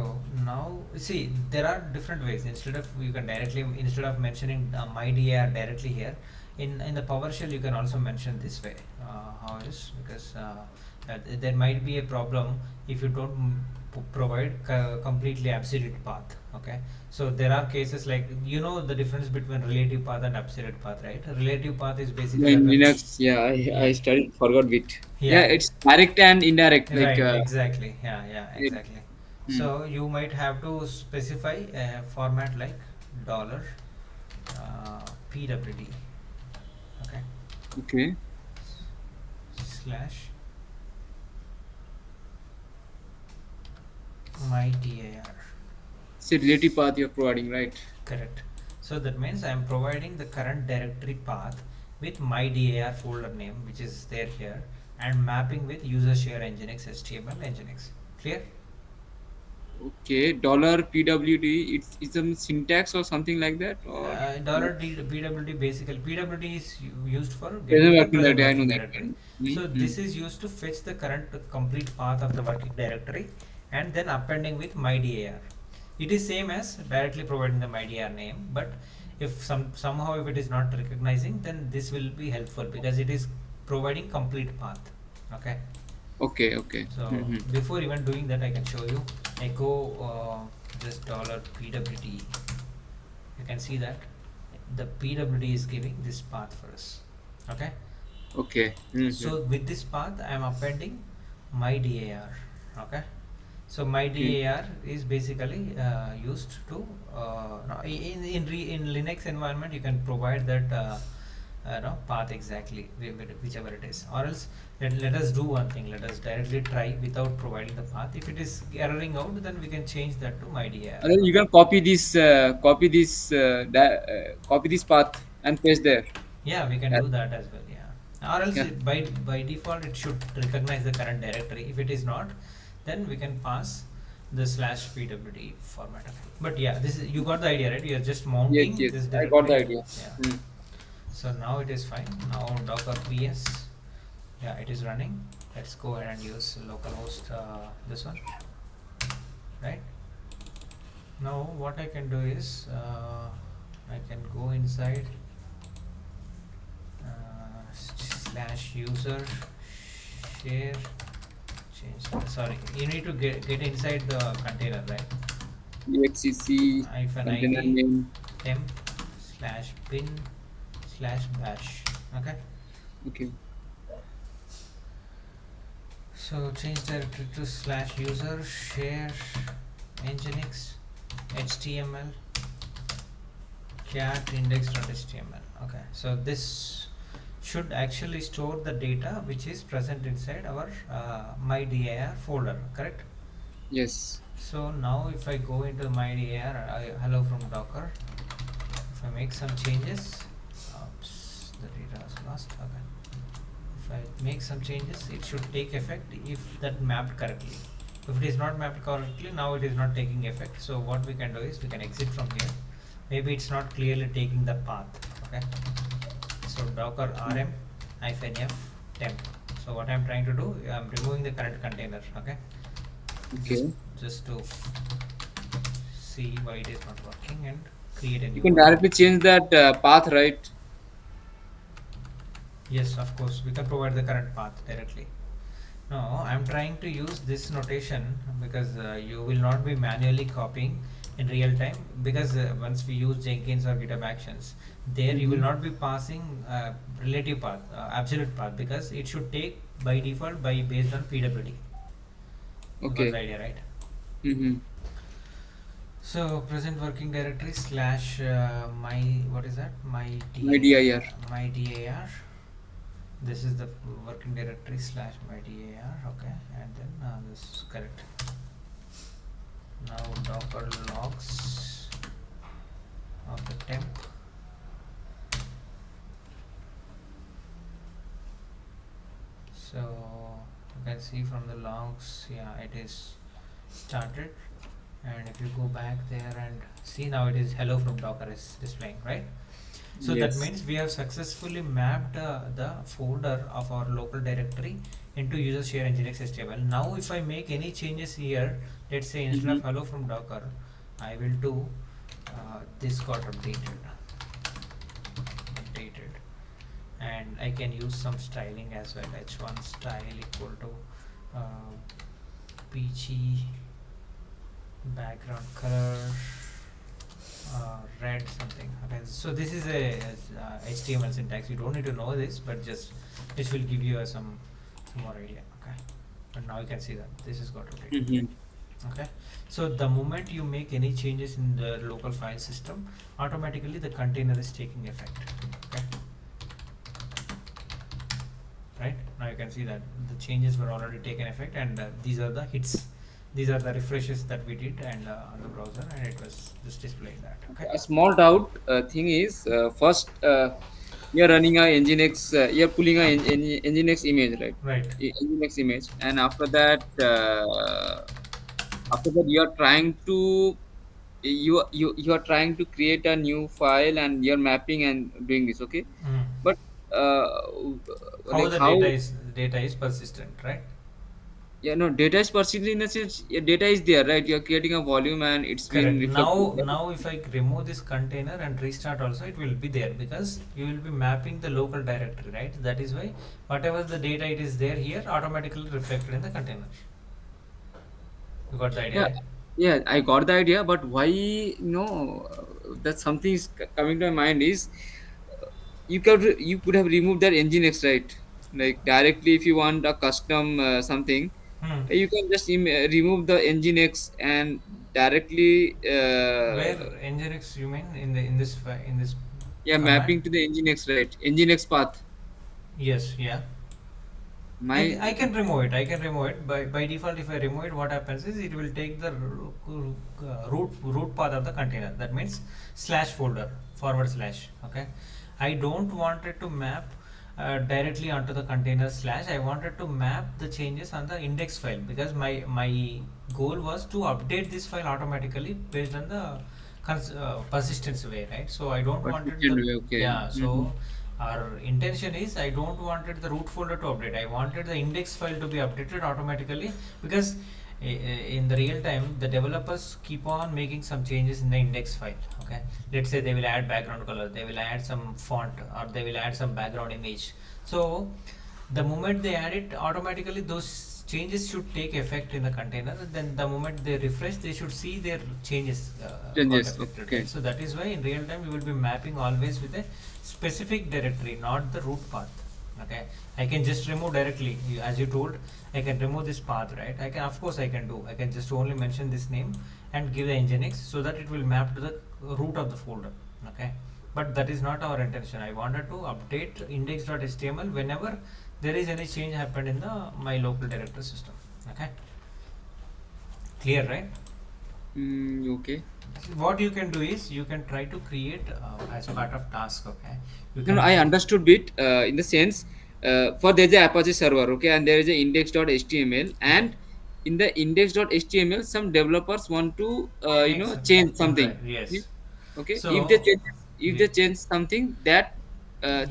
now see, there are different ways. Instead of, you can directly, instead of mentioning my dir directly here, in the PowerShell you can also mention this way. How is, because there might be a problem if you don't provide completely absolute path. Okay, so there are cases like, the difference between relative path and absolute path, right? Relative path is Yeah, basically in when, Linux, yeah, yeah, I studied, forgot bit. Yeah, yeah, it's direct and indirect. Like, right, exactly. Yeah, it, exactly. hmm. So you might have to specify a format like dollar pwd. Okay, Okay. slash my dir. It's a relative path you're providing, right? Correct. So that means I am providing the current directory path with my dir folder name, which is there here, and mapping with user share nginx html nginx. Clear? Okay, dollar PWD. It's some syntax or something like that, or Dollar pwd, basically pwd is used for present getting the working present directory. I know working that directory. one. So Mm-hmm. this is used to fetch the current complete path of the working directory and then appending with my dir. It is same as directly providing the my dir name, but if somehow if it is not recognizing, then this will be helpful because it is providing complete path. Okay. Okay, okay. So Mm-hmm. before even doing that, I can show you. Echo just dollar pwd. You can see that the pwd is giving this path for us. Okay. Okay. Mm-hmm. So with this path I am appending my dir. Okay. So my Okay. dir is basically used to no, in linux environment you can provide that no, path exactly whichever it is, or else let us do one thing. Let us directly try without providing the path. If it is erroring out, then we can change that to my dir. And then you Okay. can copy this path and paste there. Yeah, we can That, do that as well. Yeah, or else yeah. by default it should recognize the current directory. If it is not, then we can pass the slash pwd format. But yeah, this is, you got the idea, right? You are just Yes, mounting yes. this I got the directory. idea. Yeah. Mm. So now it is fine. Now docker ps. Yeah, it is running. Let's go ahead and use localhost this one, right? Now what I can do is I can go inside slash user share change. Sorry, you need to get inside the container, right? exec Hyphen container id name. temp slash bin slash bash. Okay. Okay. So change directory to slash user share nginx html cat index.html. Okay, so this should actually store the data which is present inside our my dir folder, correct? Yes. So now if I go into my dir, hello from docker, if I make some changes, oops, the data is lost. Okay, if I make some changes, it should take effect if that mapped correctly. If it is not mapped correctly, now it is not taking effect. So what we can do is we can exit from here. Maybe it's not clearly taking the path. Okay. So docker rm hyphen f temp. So what I'm trying to do, I'm removing the current container. Okay. Just Okay. just to see why it is not working and create a You new can one. directly change that path, right? Yes, of course, we can provide the current path directly. No, I'm trying to use this notation because you will not be manually copying in real time, because once we use Jenkins or GitHub Actions, there you will Mm-hmm. not be passing relative path, absolute path, because it should take by default by based on PWD. You got the Okay. idea, right? Mm-hmm. So present working directory slash my, what is that? My My dir, dir. my dir. This is the working directory slash my dir. Okay, and then this is correct. Now docker logs of the temp. So you can see from the logs, yeah, it is started. And if you go back there and see, now it is hello from docker is displaying, right? So that Yes. means we have successfully mapped the folder of our local directory into user share nginx html. Now if I make any changes here, let's say instead Mm-hmm. of hello from docker, I will do this got updated, and I can use some styling as well. H1 style equal to uh, peachy background color, red something. Okay, so this is a HTML syntax. You don't need to know this, but just this will give you some more idea. Okay, and now you can see that this is got updated. Mm-hmm. Okay, so the moment you make any changes in the local file system, automatically the container is taking effect. Okay, right now you can see that the changes were already taken effect, and these are the hits These are the refreshes that we did and on the browser, and it was just displaying that. Okay. A small doubt thing is first you're running a nginx you're pulling a nginx image, right? Right. Nginx image, and after that you are trying to you are trying to create a new file and you're mapping and doing this, okay? Mm. But uh, How like the how? data is persistent, right? Yeah, no, data is persistent in the sense, yeah, data is there, right? You're creating a volume and it's been Correct. reflected. Now if I remove this container and restart also, it will be there because you will be mapping the local directory, right? That is why whatever the data it is there here automatically reflected in the container. You got the idea, Yeah, right? yeah, I got the idea, but why? No, that something is coming to my mind is you could have removed that nginx, right? Like directly, if you want a custom something, Hmm. you can just remove the nginx and directly Where nginx you mean in this in this yeah, command? mapping to the nginx, right? Nginx path. Yes, yeah. My I can remove it. I can remove it by default. If I remove it, what happens is it will take the root path of the container. That means slash folder forward slash. Okay. I don't want it to map directly onto the container slash. I wanted to map the changes on the index file because my goal was to update this file automatically based on the persistence way, right? So I don't wanted persistent the way, okay. yeah. Hmm. So our intention is I don't wanted the root folder to update. I wanted the index file to be updated automatically because in the real time the developers keep on making some changes in the index file. Okay, let's say they will add background color, they will add some font, or they will add some background image. So the moment they add it, automatically those changes should take effect in the container. Then the moment they refresh, they should see their changes got Changes, affected, right? okay. So that is why in real time we will be mapping always with a specific directory, not the root path. Okay, I can just remove directly, as you told. I can remove this path, right? I can, of course, I can do. I can just only mention this name and give the nginx so that it will map to the root of the folder. Okay, but that is not our intention. I wanted to update index.html whenever there is any change happened in the my local directory system. Okay, clear, right? Okay. What you can do is you can try to create as part of task. Okay, you No, no, can I understood bit in the sense for there's a Apache server, okay, and there is a index.html, right. and in the index.html, some developers want to Make some change something. right, yes. Okay, okay. So If we, they change something, that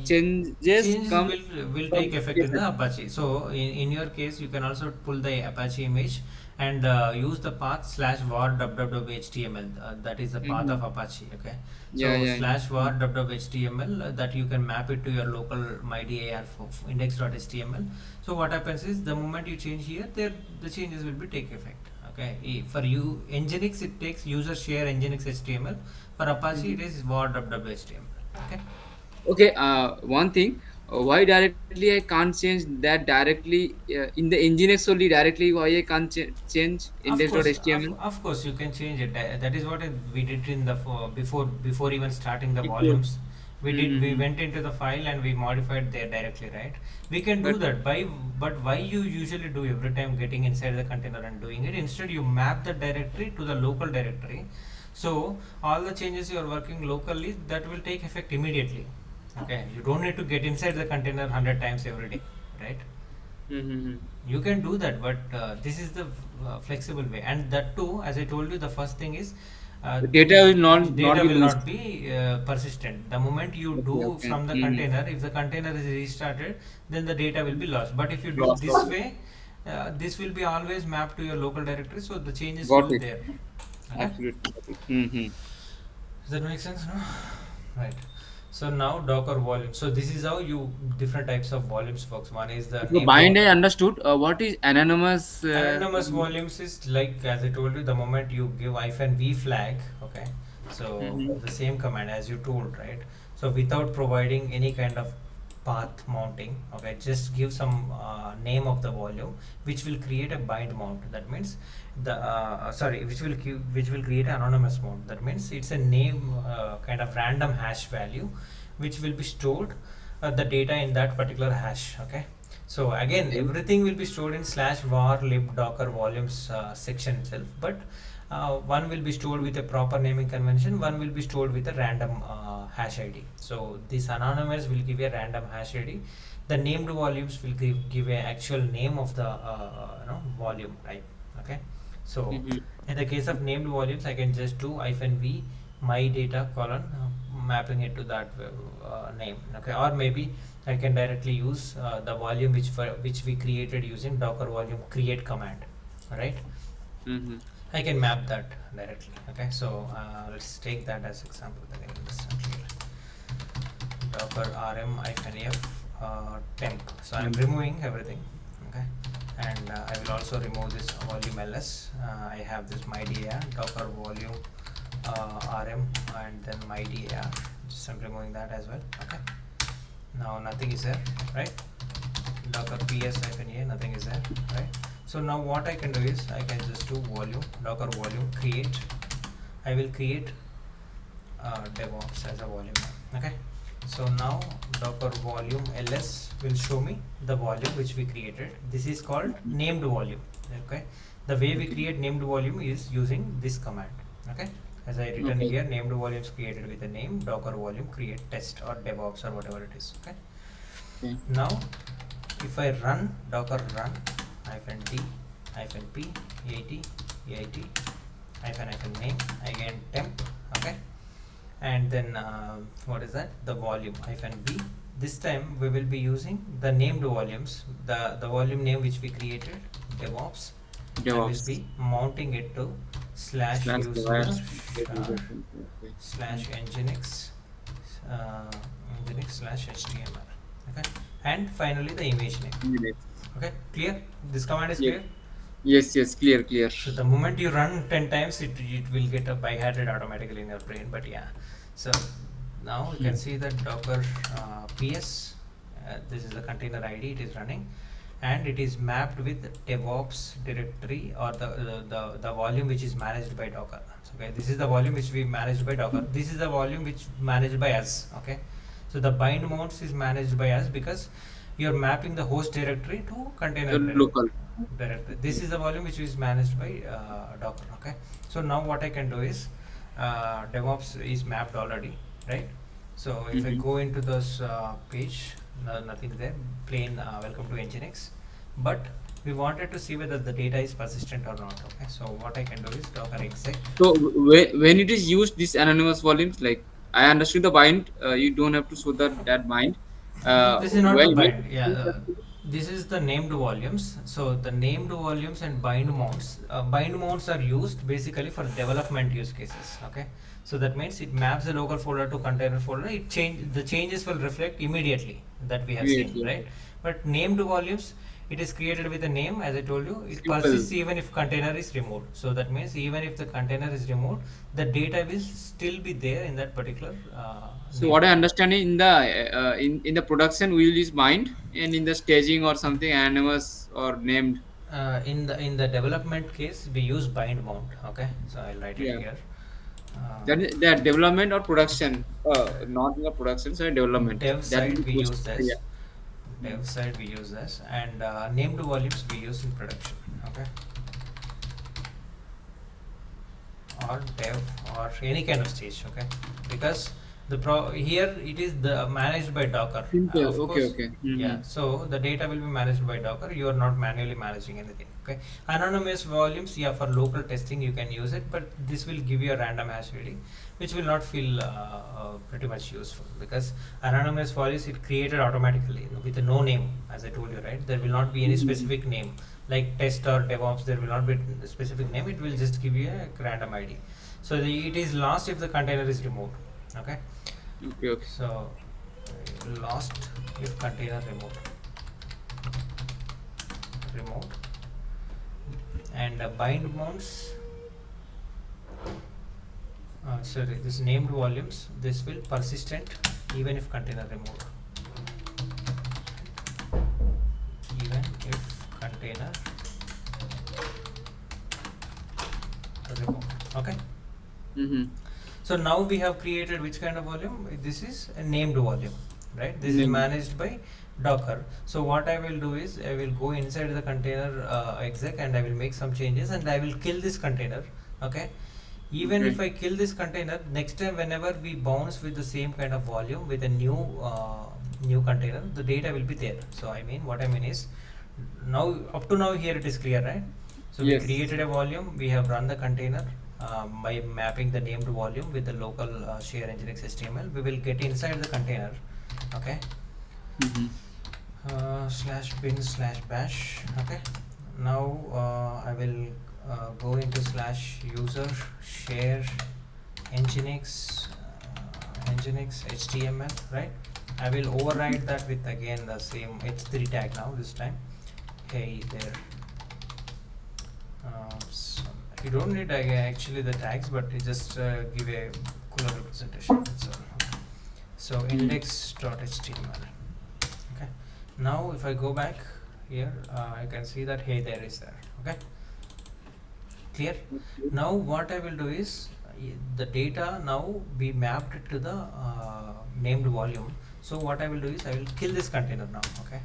changes changes come will take from effect in yes, the Apache. So in your case, you can also pull the Apache image and use the path slash var www.html. That is the path of mm-hmm. Apache. Okay. Yeah, So yeah, yeah. slash var www.html that you can map it to your local mydir for index.html. So what happens is the moment you change here, there the changes will be take effect. Okay. For you Nginx it takes user share Nginx HTML. For Apache it Mhm. is var www.html. Okay. Okay, one thing, why directly I can't change that directly in the nginx only directly? Why I can't change index.html? Of course, you can change it. That is what we did in the before even starting the Before. volumes. We Mm-hmm. went into the file and we modified there directly, right? We can do But that but why you usually do every time getting inside the container and doing it? Instead, you map the directory to the local directory. So all the changes you are working locally that will take effect immediately. Okay, you don't need to get inside the container 100 times every day, right? mm-hmm. You can do that, but this is the flexible way, and that too, as I told you, the first thing is The data will the not data be will not lost. be persistent. The moment you Okay, do okay. from the Mm-hmm. container, if the container is restarted, then the data will be lost. But if you do Lost. this way, this will be always mapped to your local directory, so the changes Got will it. there. Okay, Absolutely. Got it. Mm-hmm. does that make sense? No? Right. So now Docker volume. So this is how you different types of volumes works. One is the So name bind volume. I understood. What is anonymous? Anonymous volumes is like, as I told you, the moment you give -v flag, okay, so Mm-hmm. the same command as you told, right? So without providing any kind of path mounting, okay, just give some name of the volume, which will create a bind mount. That means the sorry, which will create an anonymous mount. That means it's a name kind of random hash value, which will be stored the data in that particular hash. Okay, So again, Okay. everything will be stored in /var lib docker volumes section itself, but one will be stored with a proper naming convention, one will be stored with a random hash ID. So this anonymous will give a random hash ID. The named volumes will give a actual name of the volume type. Okay. So Mm-hmm. in the case of named volumes, I can just do -v my data colon mapping it to that name. Okay, or maybe I can directly use the volume which we created using docker volume create command. Right, Mm-hmm. I can map that directly. Okay, so let's take that as example. Again, docker rm -f temp. So I'm removing everything. Okay, and I will also remove this volume ls. I have this myda docker volume rm and then myda. Just I'm removing that as well. Okay, now nothing is there, right? Docker ps-a, nothing is there, right? So now what I can do is I can just do volume docker volume create. I will create DevOps as a volume name. Okay, so now docker volume ls will show me the volume which we created. This is called named volume. Okay, the way we Okay. create named volume is using this command. Okay, as I written Okay. here, named volumes created with a name docker volume create test or DevOps or whatever it is. Okay, Okay. now if I run docker run -d -p eat hyphen name again temp. Okay, and then what is that, the volume -v. This time we will be using the named volumes, the volume name which we created, DevOps, and will be DevOps mounting it to slash slash user device. char Okay. slash nginx nginx slash html. Okay, and finally the image name. Minutes. Okay, clear? This command is Yes. clear. Yes. Yes. Clear. Clear. So the moment you run 10 times, it will get by headed automatically in your brain. But yeah, so now you can see that docker ps, this is the container ID, it is running, and it is mapped with DevOps directory or the volume which is managed by Docker. Okay, this is the volume which we managed by Docker. This is the volume which managed by us. Okay, so the bind mounts is managed by us because you are mapping the host directory to container Local. directory. This is the volume which is managed by Docker. Okay, so now what I can do is DevOps is mapped already, right? So if I Mm-hmm. go into this page, nothing there, plain welcome to Nginx, but we wanted to see whether the data is persistent or not. Okay, so what I can do is docker exec. So when it is used, this anonymous volumes, like I understood the bind, you don't have to show that bind. This is not the When bind. Yeah, this is the named volumes. So the named volumes and bind mounts. Bind mounts are used basically for development use cases. Okay, so that means it maps the local folder to container folder. The changes will reflect immediately that we have seen, yes, right? But named volumes, it is created with a name, as I told you. It simple. persists even if container is removed. So that means even if the container is removed, the data will still be there in that particular So named what I volume. understand in the in the production we will use bind, and in the staging or something anonymous or named. In the development case we use bind mount. Okay, so I'll write it Yeah. here. uh, That is that development or production. Not in the production, so development. Dev That will side be we post. use Yeah. this, dev side we use this, and named volumes we use in production. Okay, or dev or any kind of stage. Okay, because here it is the managed by Docker, Simple. of Okay. course. Okay. Yeah, Mm-hmm. so the data will be managed by Docker. You are not manually managing anything. Okay, anonymous volumes, yeah, for local testing you can use it, but this will give you a random hash ID which will not feel pretty much useful, because anonymous volumes it created automatically with a no name, as I told you, right? There will not be any Mm-hmm. specific name like test or DevOps. There will not be a specific name. It will just give you a random ID. So it is lost if the container is removed. Okay, Okay. Okay. so lost if container removed, and bind mounts. Sorry, this named volumes. This will persistent even if container removed. Even if container removed. Okay. Mm-hmm. So now we have created which kind of volume? This is a named volume. right? This is Name. managed by Docker. So what I will do is I will go inside the container exec, and I will make some changes, and I will kill this container. Okay. Even Okay. if I kill this container, next time whenever we bounce with the same kind of volume with a new container, the data will be there. So I mean, what I mean is, now up to now here it is clear, right? So we Yes. created a volume, we have run the container by mapping the named volume with the local share nginx HTML. We will get inside the container, okay? Mm-hmm. Slash bin slash bash, okay? Now I will go into slash user share nginx HTML, right? I will override that with again the same h3 tag now this time. Hey there. So you don't need actually the tags, but you just give a cooler representation. That's all. So index.html. Okay. Now if I go back here, I can see that hey there is there. Okay. Clear. Now what I will do is the data now be mapped to the named volume. So what I will do is I will kill this container now. Okay.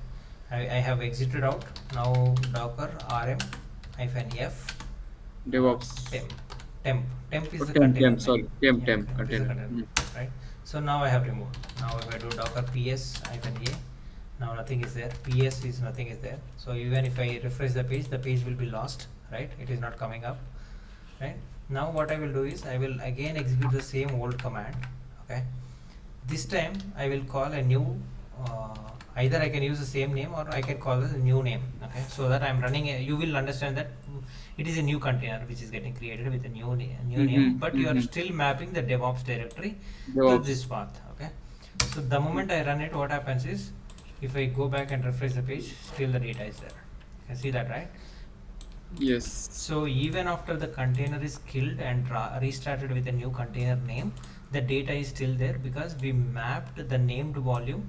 I have exited out. Now docker rm -f DevOps. temp is Oh, the temp, container temp, name. sorry. Temp, Yeah, temp temp is the container. container Mm. name, right? So now I have removed. Now if I do docker ps -a, now nothing is there. Ps is nothing is there. So even if I refresh the page will be lost, right? It is not coming up, right? Now what I will do is I will again execute the same old command, okay? This time I will call a new, either I can use the same name or I can call it a new name, okay? So that I'm running a, you will understand that it is a new container which is getting created with a new Mm-hmm. name, but you are Mm-hmm. still mapping the DevOps directory to DevOps. this path, okay? So the moment I run it, what happens is, if I go back and refresh the page, still the data is there. You can see that, right? Yes. So even after the container is killed and restarted with a new container name, the data is still there because we mapped the named volume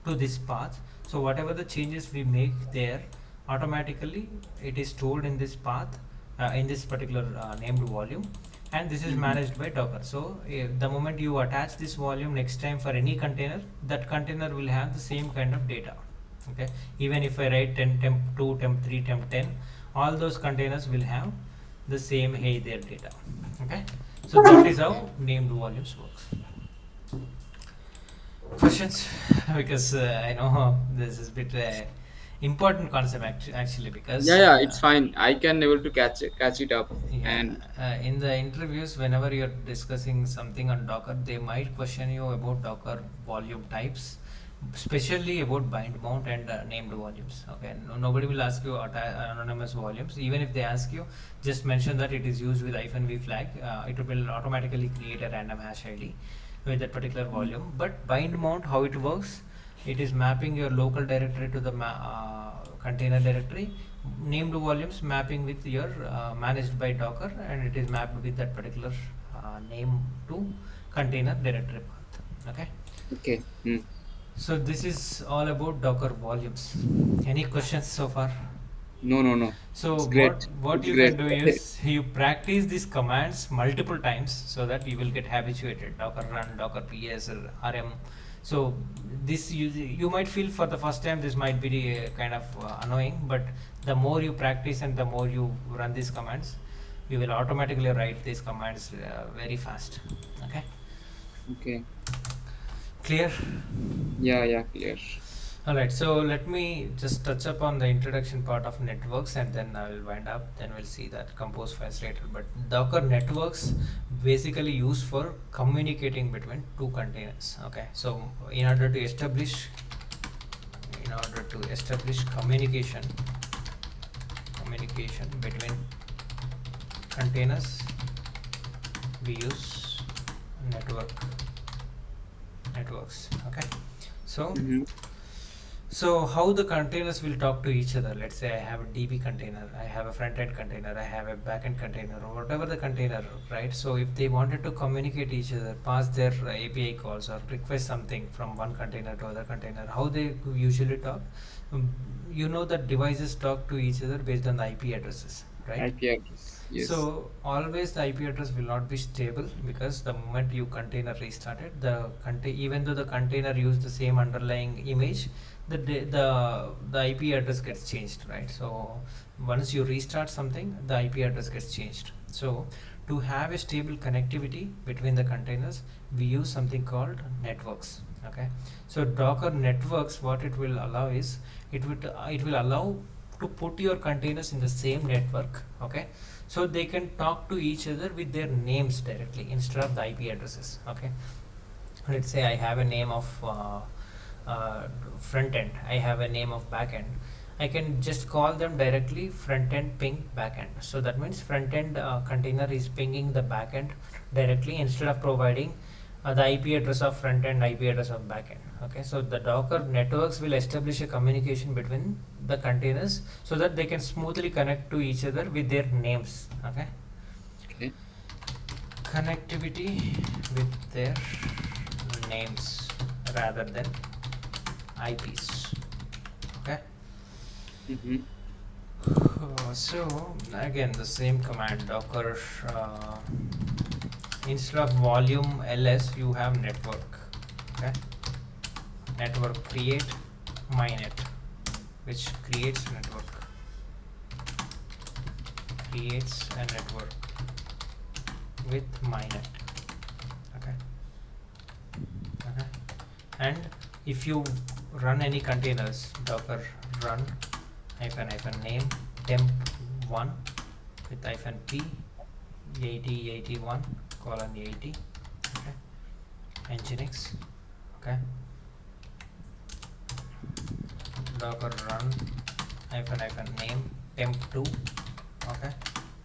to this path. So whatever the changes we make there, automatically it is stored in this path, in this particular named volume, and this is Mm-hmm. managed by Docker. So the moment you attach this volume next time for any container, that container will have the same kind of data. Okay, even if I write 10 temp 2 temp 3 temp 10, all those containers will have the same hey there data. Okay, so that is how named volumes works. Questions? Because I know this is a bit important concept actually, Yeah, because yeah, it's fine. I can able to catch it up. yeah, And in the interviews, whenever you're discussing something on Docker, they might question you about Docker volume types, especially about bind mount and named volumes. Okay, nobody will ask you anonymous volumes. Even if they ask you, just mention that it is used with -v flag. It will automatically create a random hash ID with that particular volume. But bind mount, how it works? It is mapping your local directory to the container directory, named volumes mapping with your managed by Docker, and it is mapped with that particular name to container directory path. Okay, okay. Mm. so this is all about Docker volumes. Any questions so far? No, no, no. So It's what great. what It's you great. can do is you practice these commands multiple times so that you will get habituated. Docker run, Docker ps, or rm. So this you might feel for the first time this might be kind of annoying, but the more you practice and the more you run these commands, you will automatically write these commands very fast. Okay, Okay. clear? Yeah, yeah, clear. Alright, so let me just touch upon the introduction part of networks, and then I will wind up, then we'll see that compose files later. But Docker networks basically used for communicating between two containers. Okay, so in order to establish communication between containers, we use networks. Okay, so Mm-hmm. how the containers will talk to each other? Let's say I have a DB container, I have a front-end container, I have a back-end container, or whatever the container, right? So if they wanted to communicate each other, pass their API calls or request something from one container to other container, how they usually talk? You know that devices talk to each other based on the IP addresses, right? IP address. Yes. So always the IP address will not be stable, because the moment you container restarted, even though the container used the same underlying image, the IP address gets changed, right? So once you restart something, the IP address gets changed. So to have a stable connectivity between the containers, we use something called networks. Okay, so Docker networks, what it will allow is, it will allow to put your containers in the same network. Okay, so they can talk to each other with their names directly instead of the IP addresses. Okay, let's say I have a name of front end, I have a name of back end. I can just call them directly front end ping back end. So that means front end container is pinging the back end directly, instead of providing the IP address of front end, IP address of back end. Okay, so the Docker networks will establish a communication between the containers so that they can smoothly connect to each other with their names. Okay, Okay. connectivity with their names rather than IPs. Okay. Mm-hmm. So again, the same command, docker, instead of volume ls, you have network. Okay, network create mynet, which creates a network with mynet. Okay, okay, and if you run any containers, docker run hyphen name temp1 with hyphen p 8081 colon 80. Okay, nginx. Okay, docker run hyphen name temp2. Okay,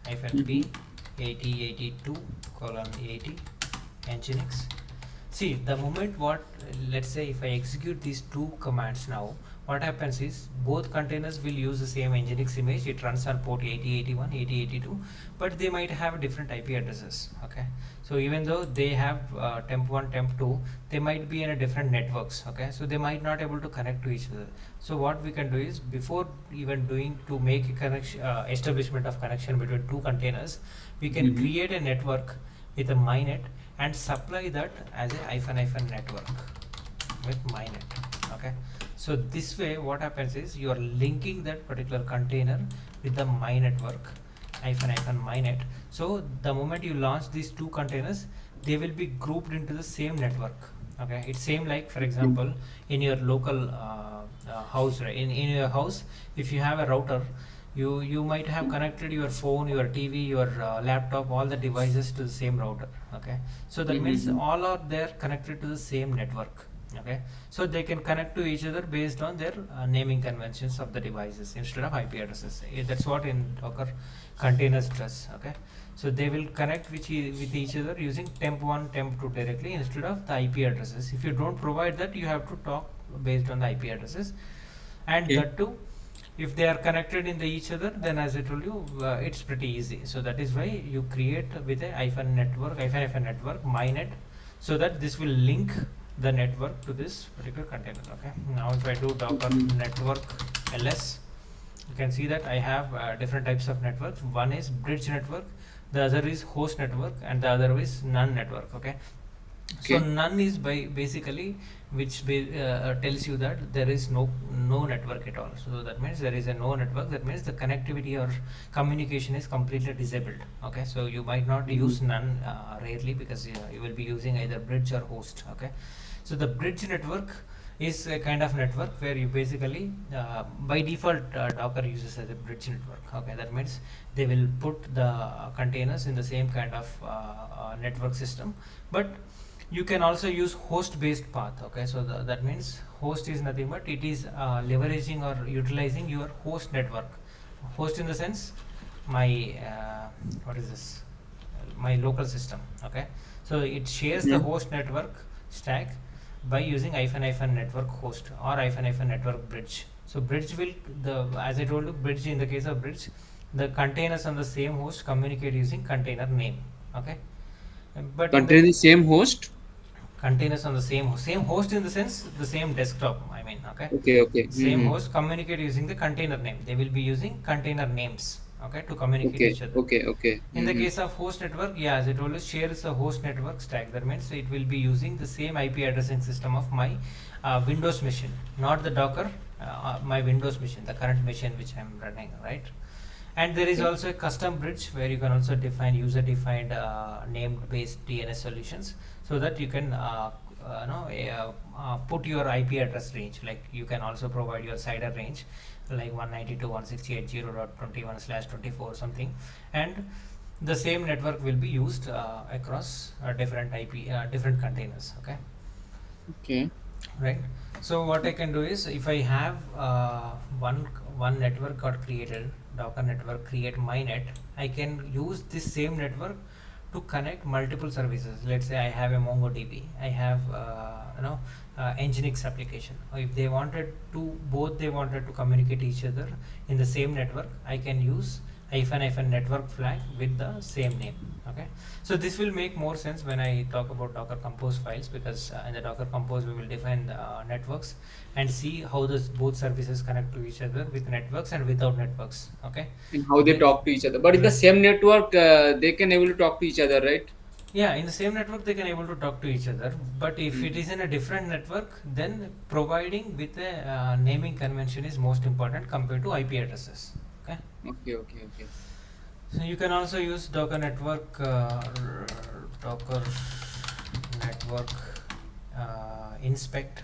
hyphen Mm-hmm. p 8082 colon 80 nginx. See, the moment let's say if I execute these two commands now, what happens is both containers will use the same Nginx image. It runs on port 8081, 8082, but they might have different IP addresses. Okay, so even though they have temp1, temp2, they might be in a different networks. Okay, so they might not able to connect to each other. So what we can do is, before even doing to make a connection, establishment of connection between two containers, we can Mm-hmm. create a network with a mynet and supply that as a hyphen network with mynet. Okay, so this way what happens is, you are linking that particular container with the my network hyphen mynet. So the moment you launch these two containers, they will be grouped into the same network. Okay, it's same like, for Okay. example, in your local house, right? In your house, if you have a router, you might have connected your phone, your TV, your laptop, all the devices to the same router. Okay, so that means Mm-hmm. all are there connected to the same network. Okay, so they can connect to each other based on their naming conventions of the devices instead of IP addresses. That's what in Docker containers does. Okay, so they will connect with each other using temp1, temp2 directly instead of the IP addresses. If you don't provide that, you have to talk based on the IP addresses. And Okay. that too, if they are connected in each other, then as I told you, it's pretty easy. So that is why you create with a hyphen network mynet, so that this will link the network to this particular container. Okay, now if I do docker Mm-hmm. network ls, you can see that I have different types of networks. One is bridge network, the other is host network, and the other is none network. Okay, so Okay. none is basically which tells you that there is no network at all. So that means there is a no network. That means the connectivity or communication is completely disabled. Okay, so you might not Mm-hmm. use none rarely, because you will be using either bridge or host. Okay, so the bridge network is a kind of network where you basically by default Docker uses as a bridge network. Okay, that means they will put the containers in the same kind of network system, but you can also use host based path. Okay, so that means host is nothing but it is leveraging or utilizing your host network. Host in the sense, my what is this, my local system. Okay, so it shares the Mm-hmm. host network stack by using hyphen network host or hyphen network bridge. So bridge will, the as I told you, bridge, in the case of bridge, the containers on the same host communicate using container name. Okay, but in the Contain the same host. containers on the same host in the sense the same desktop, Okay, Okay. Okay. same Mm-hmm. host communicate using the container name. They will be using container names. okay, to communicate Okay. each other. Okay. Okay. In the case of host network, yeah, as I told you, shares a host network stack. That means it will be using the same IP addressing system of my Windows machine, not the Docker, my Windows machine, the current machine which I'm running, right? And there is Okay. also a custom bridge where you can also define user-defined named-based DNS solutions, so that you can put your IP address range. Like you can also provide your CIDR range, like 192.168.0.21/24 something, and the same network will be used across different IP, different containers. Okay, Okay. right? So what I can do is, if I have one network got created, Docker network create my net, I can use this same network to connect multiple services. Let's say I have a MongoDB, I have Nginx application. Or if they wanted to, both they wanted to communicate each other in the same network, I can use hyphen network flag with the same name. Okay, so this will make more sense when I talk about Docker Compose files, because in the Docker Compose we will define networks and see how those both services connect to each other with networks and without networks. Okay, And how they they, talk to each other. But in the right. same network, they can able to talk to each other, right? Yeah, in the same network they can able to talk to each other. But if it Mm-hmm. is in a different network, then providing with a naming convention is most important compared to IP addresses. Okay. Okay. Okay. Okay. So you can also use Docker network, Docker network inspect.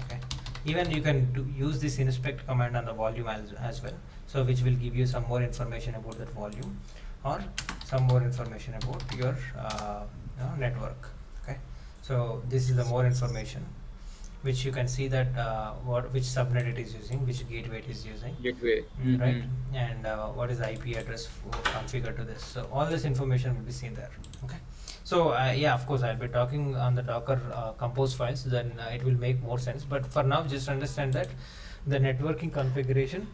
Okay. Even you can use this inspect command on the volume as well. So which will give you some more information about that volume, or some more information about your network. Okay. So this is the more information, which you can see that which subnet it is using, which gateway it is using, Gateway. right, Mm-hmm. and what is the IP address configured to this. So all this information will be seen there. Okay. So yeah, of course I'll be talking on the Docker compose files, then it will make more sense. But for now, just understand that the networking configuration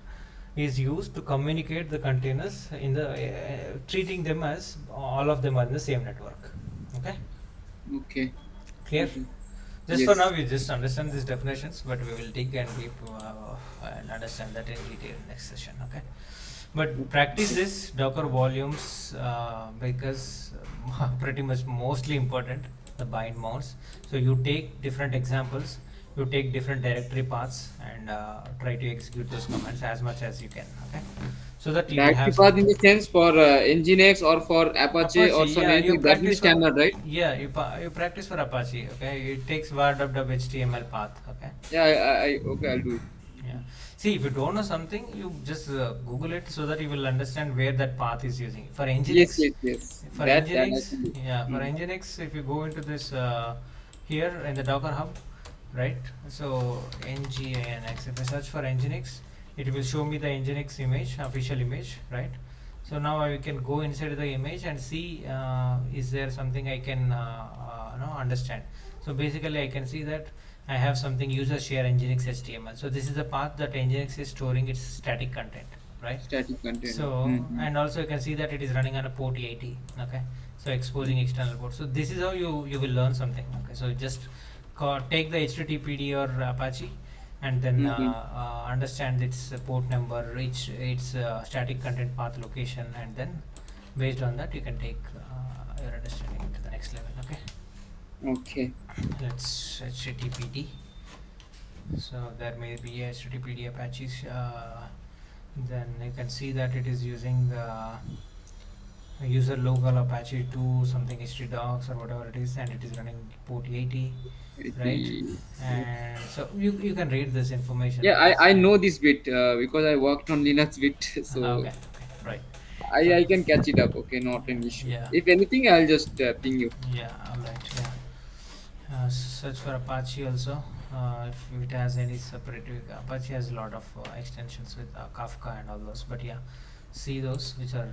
is used to communicate the containers in the treating them as all of them are in the same network. Okay, Okay. clear? Okay. Just for now, Yes. we just understand these definitions, but we will dig and deep and understand that in detail next session. Okay, but practice Okay. this Docker volumes because pretty much mostly important, the bind mounts. So you take different examples, you take different directory paths, and try to execute those commands as much as you can. Okay, so that you will Directory have path in something. the sense for Nginx or for Apache Apache, or some yeah, you anything. That will be practice for, standard, right? yeah, you practice for Apache. Okay, it takes var HTML path. Okay, Yeah. Okay. I'll do it. yeah. See, if you don't know something, you just Google it so that you will understand where that path is using. Yes. Nginx, Yes. Yes. for That I Nginx, can do. yeah, for Mm. Nginx, if you go into this here in the Docker Hub, right? So Nginx. If I search for Nginx, it will show me the Nginx image, official image, right? So now I can go inside the image and see is there something I can understand. So basically, I can see that I have something user share Nginx HTML. So this is the path that Nginx is storing its static content, right? Static content. So, Mm-hmm. and also you can see that it is running on a port 80. Okay, so exposing external port. So this is how you will learn something. Okay, so just take the HTTPD or Apache, and then Mm-hmm. understand its port number, its static content path location, and then based on that you can take your understanding to the next level. Okay, Okay. let's HTTPD. So there may be HTTPD Apaches. Then you can see that it is using user local Apache 2 something htdocs or whatever it is, and it is running port 80, right? Okay. And so you can read this information Yeah, because I know this bit because I worked on Linux bit, okay, so okay, right. I So I can catch it up. Okay, not yeah, an issue. yeah, If anything, I'll just ping you. yeah, all right, yeah. Search for Apache also. If it has any separate, Apache has a lot of extensions with Kafka and all those. But yeah, see those which are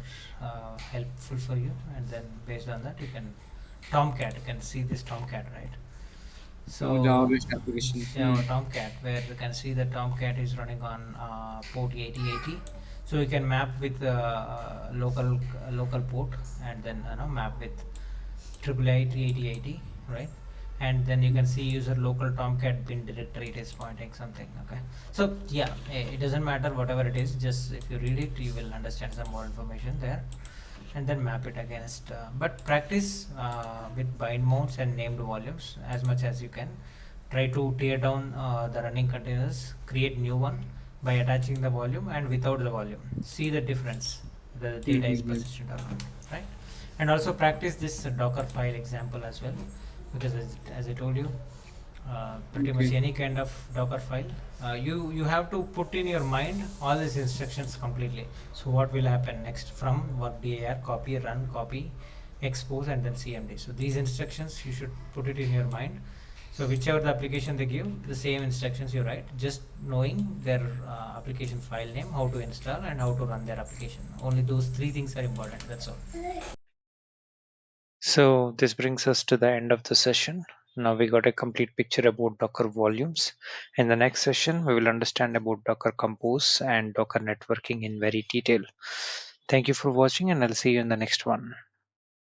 helpful for you, and then based on that you can Tomcat. You can see this Tomcat, right? So Java-based application. yeah, Tomcat, where you can see that Tomcat is running on port 8080. So you can map with local port, and then map with triple 8080, right? and then you can see user local tomcat bin directory, it is pointing something. Okay, so yeah, it doesn't matter whatever it is, just if you read it you will understand some more information there, and then map it against, but practice with bind modes and named volumes as much as you can. Try to tear down the running containers, create new one by attaching the volume and without the volume. See the difference, the data is Mm-hmm. persistent or not, right? And also practice this Docker file example as well, because as I told you, pretty much Okay. any kind of Docker file, you have to put in your mind all these instructions completely. So what will happen next from workdir, copy, run, copy, expose, and then cmd. So these instructions you should put it in your mind. So whichever the application they give, the same instructions you write, just knowing their application file name, how to install and how to run their application. Only those three things are important, that's all. So this brings us to the end of the session. Now we got a complete picture about Docker volumes. In the next session, we will understand about Docker Compose and Docker networking in very detail. Thank you for watching, and I'll see you in the next one.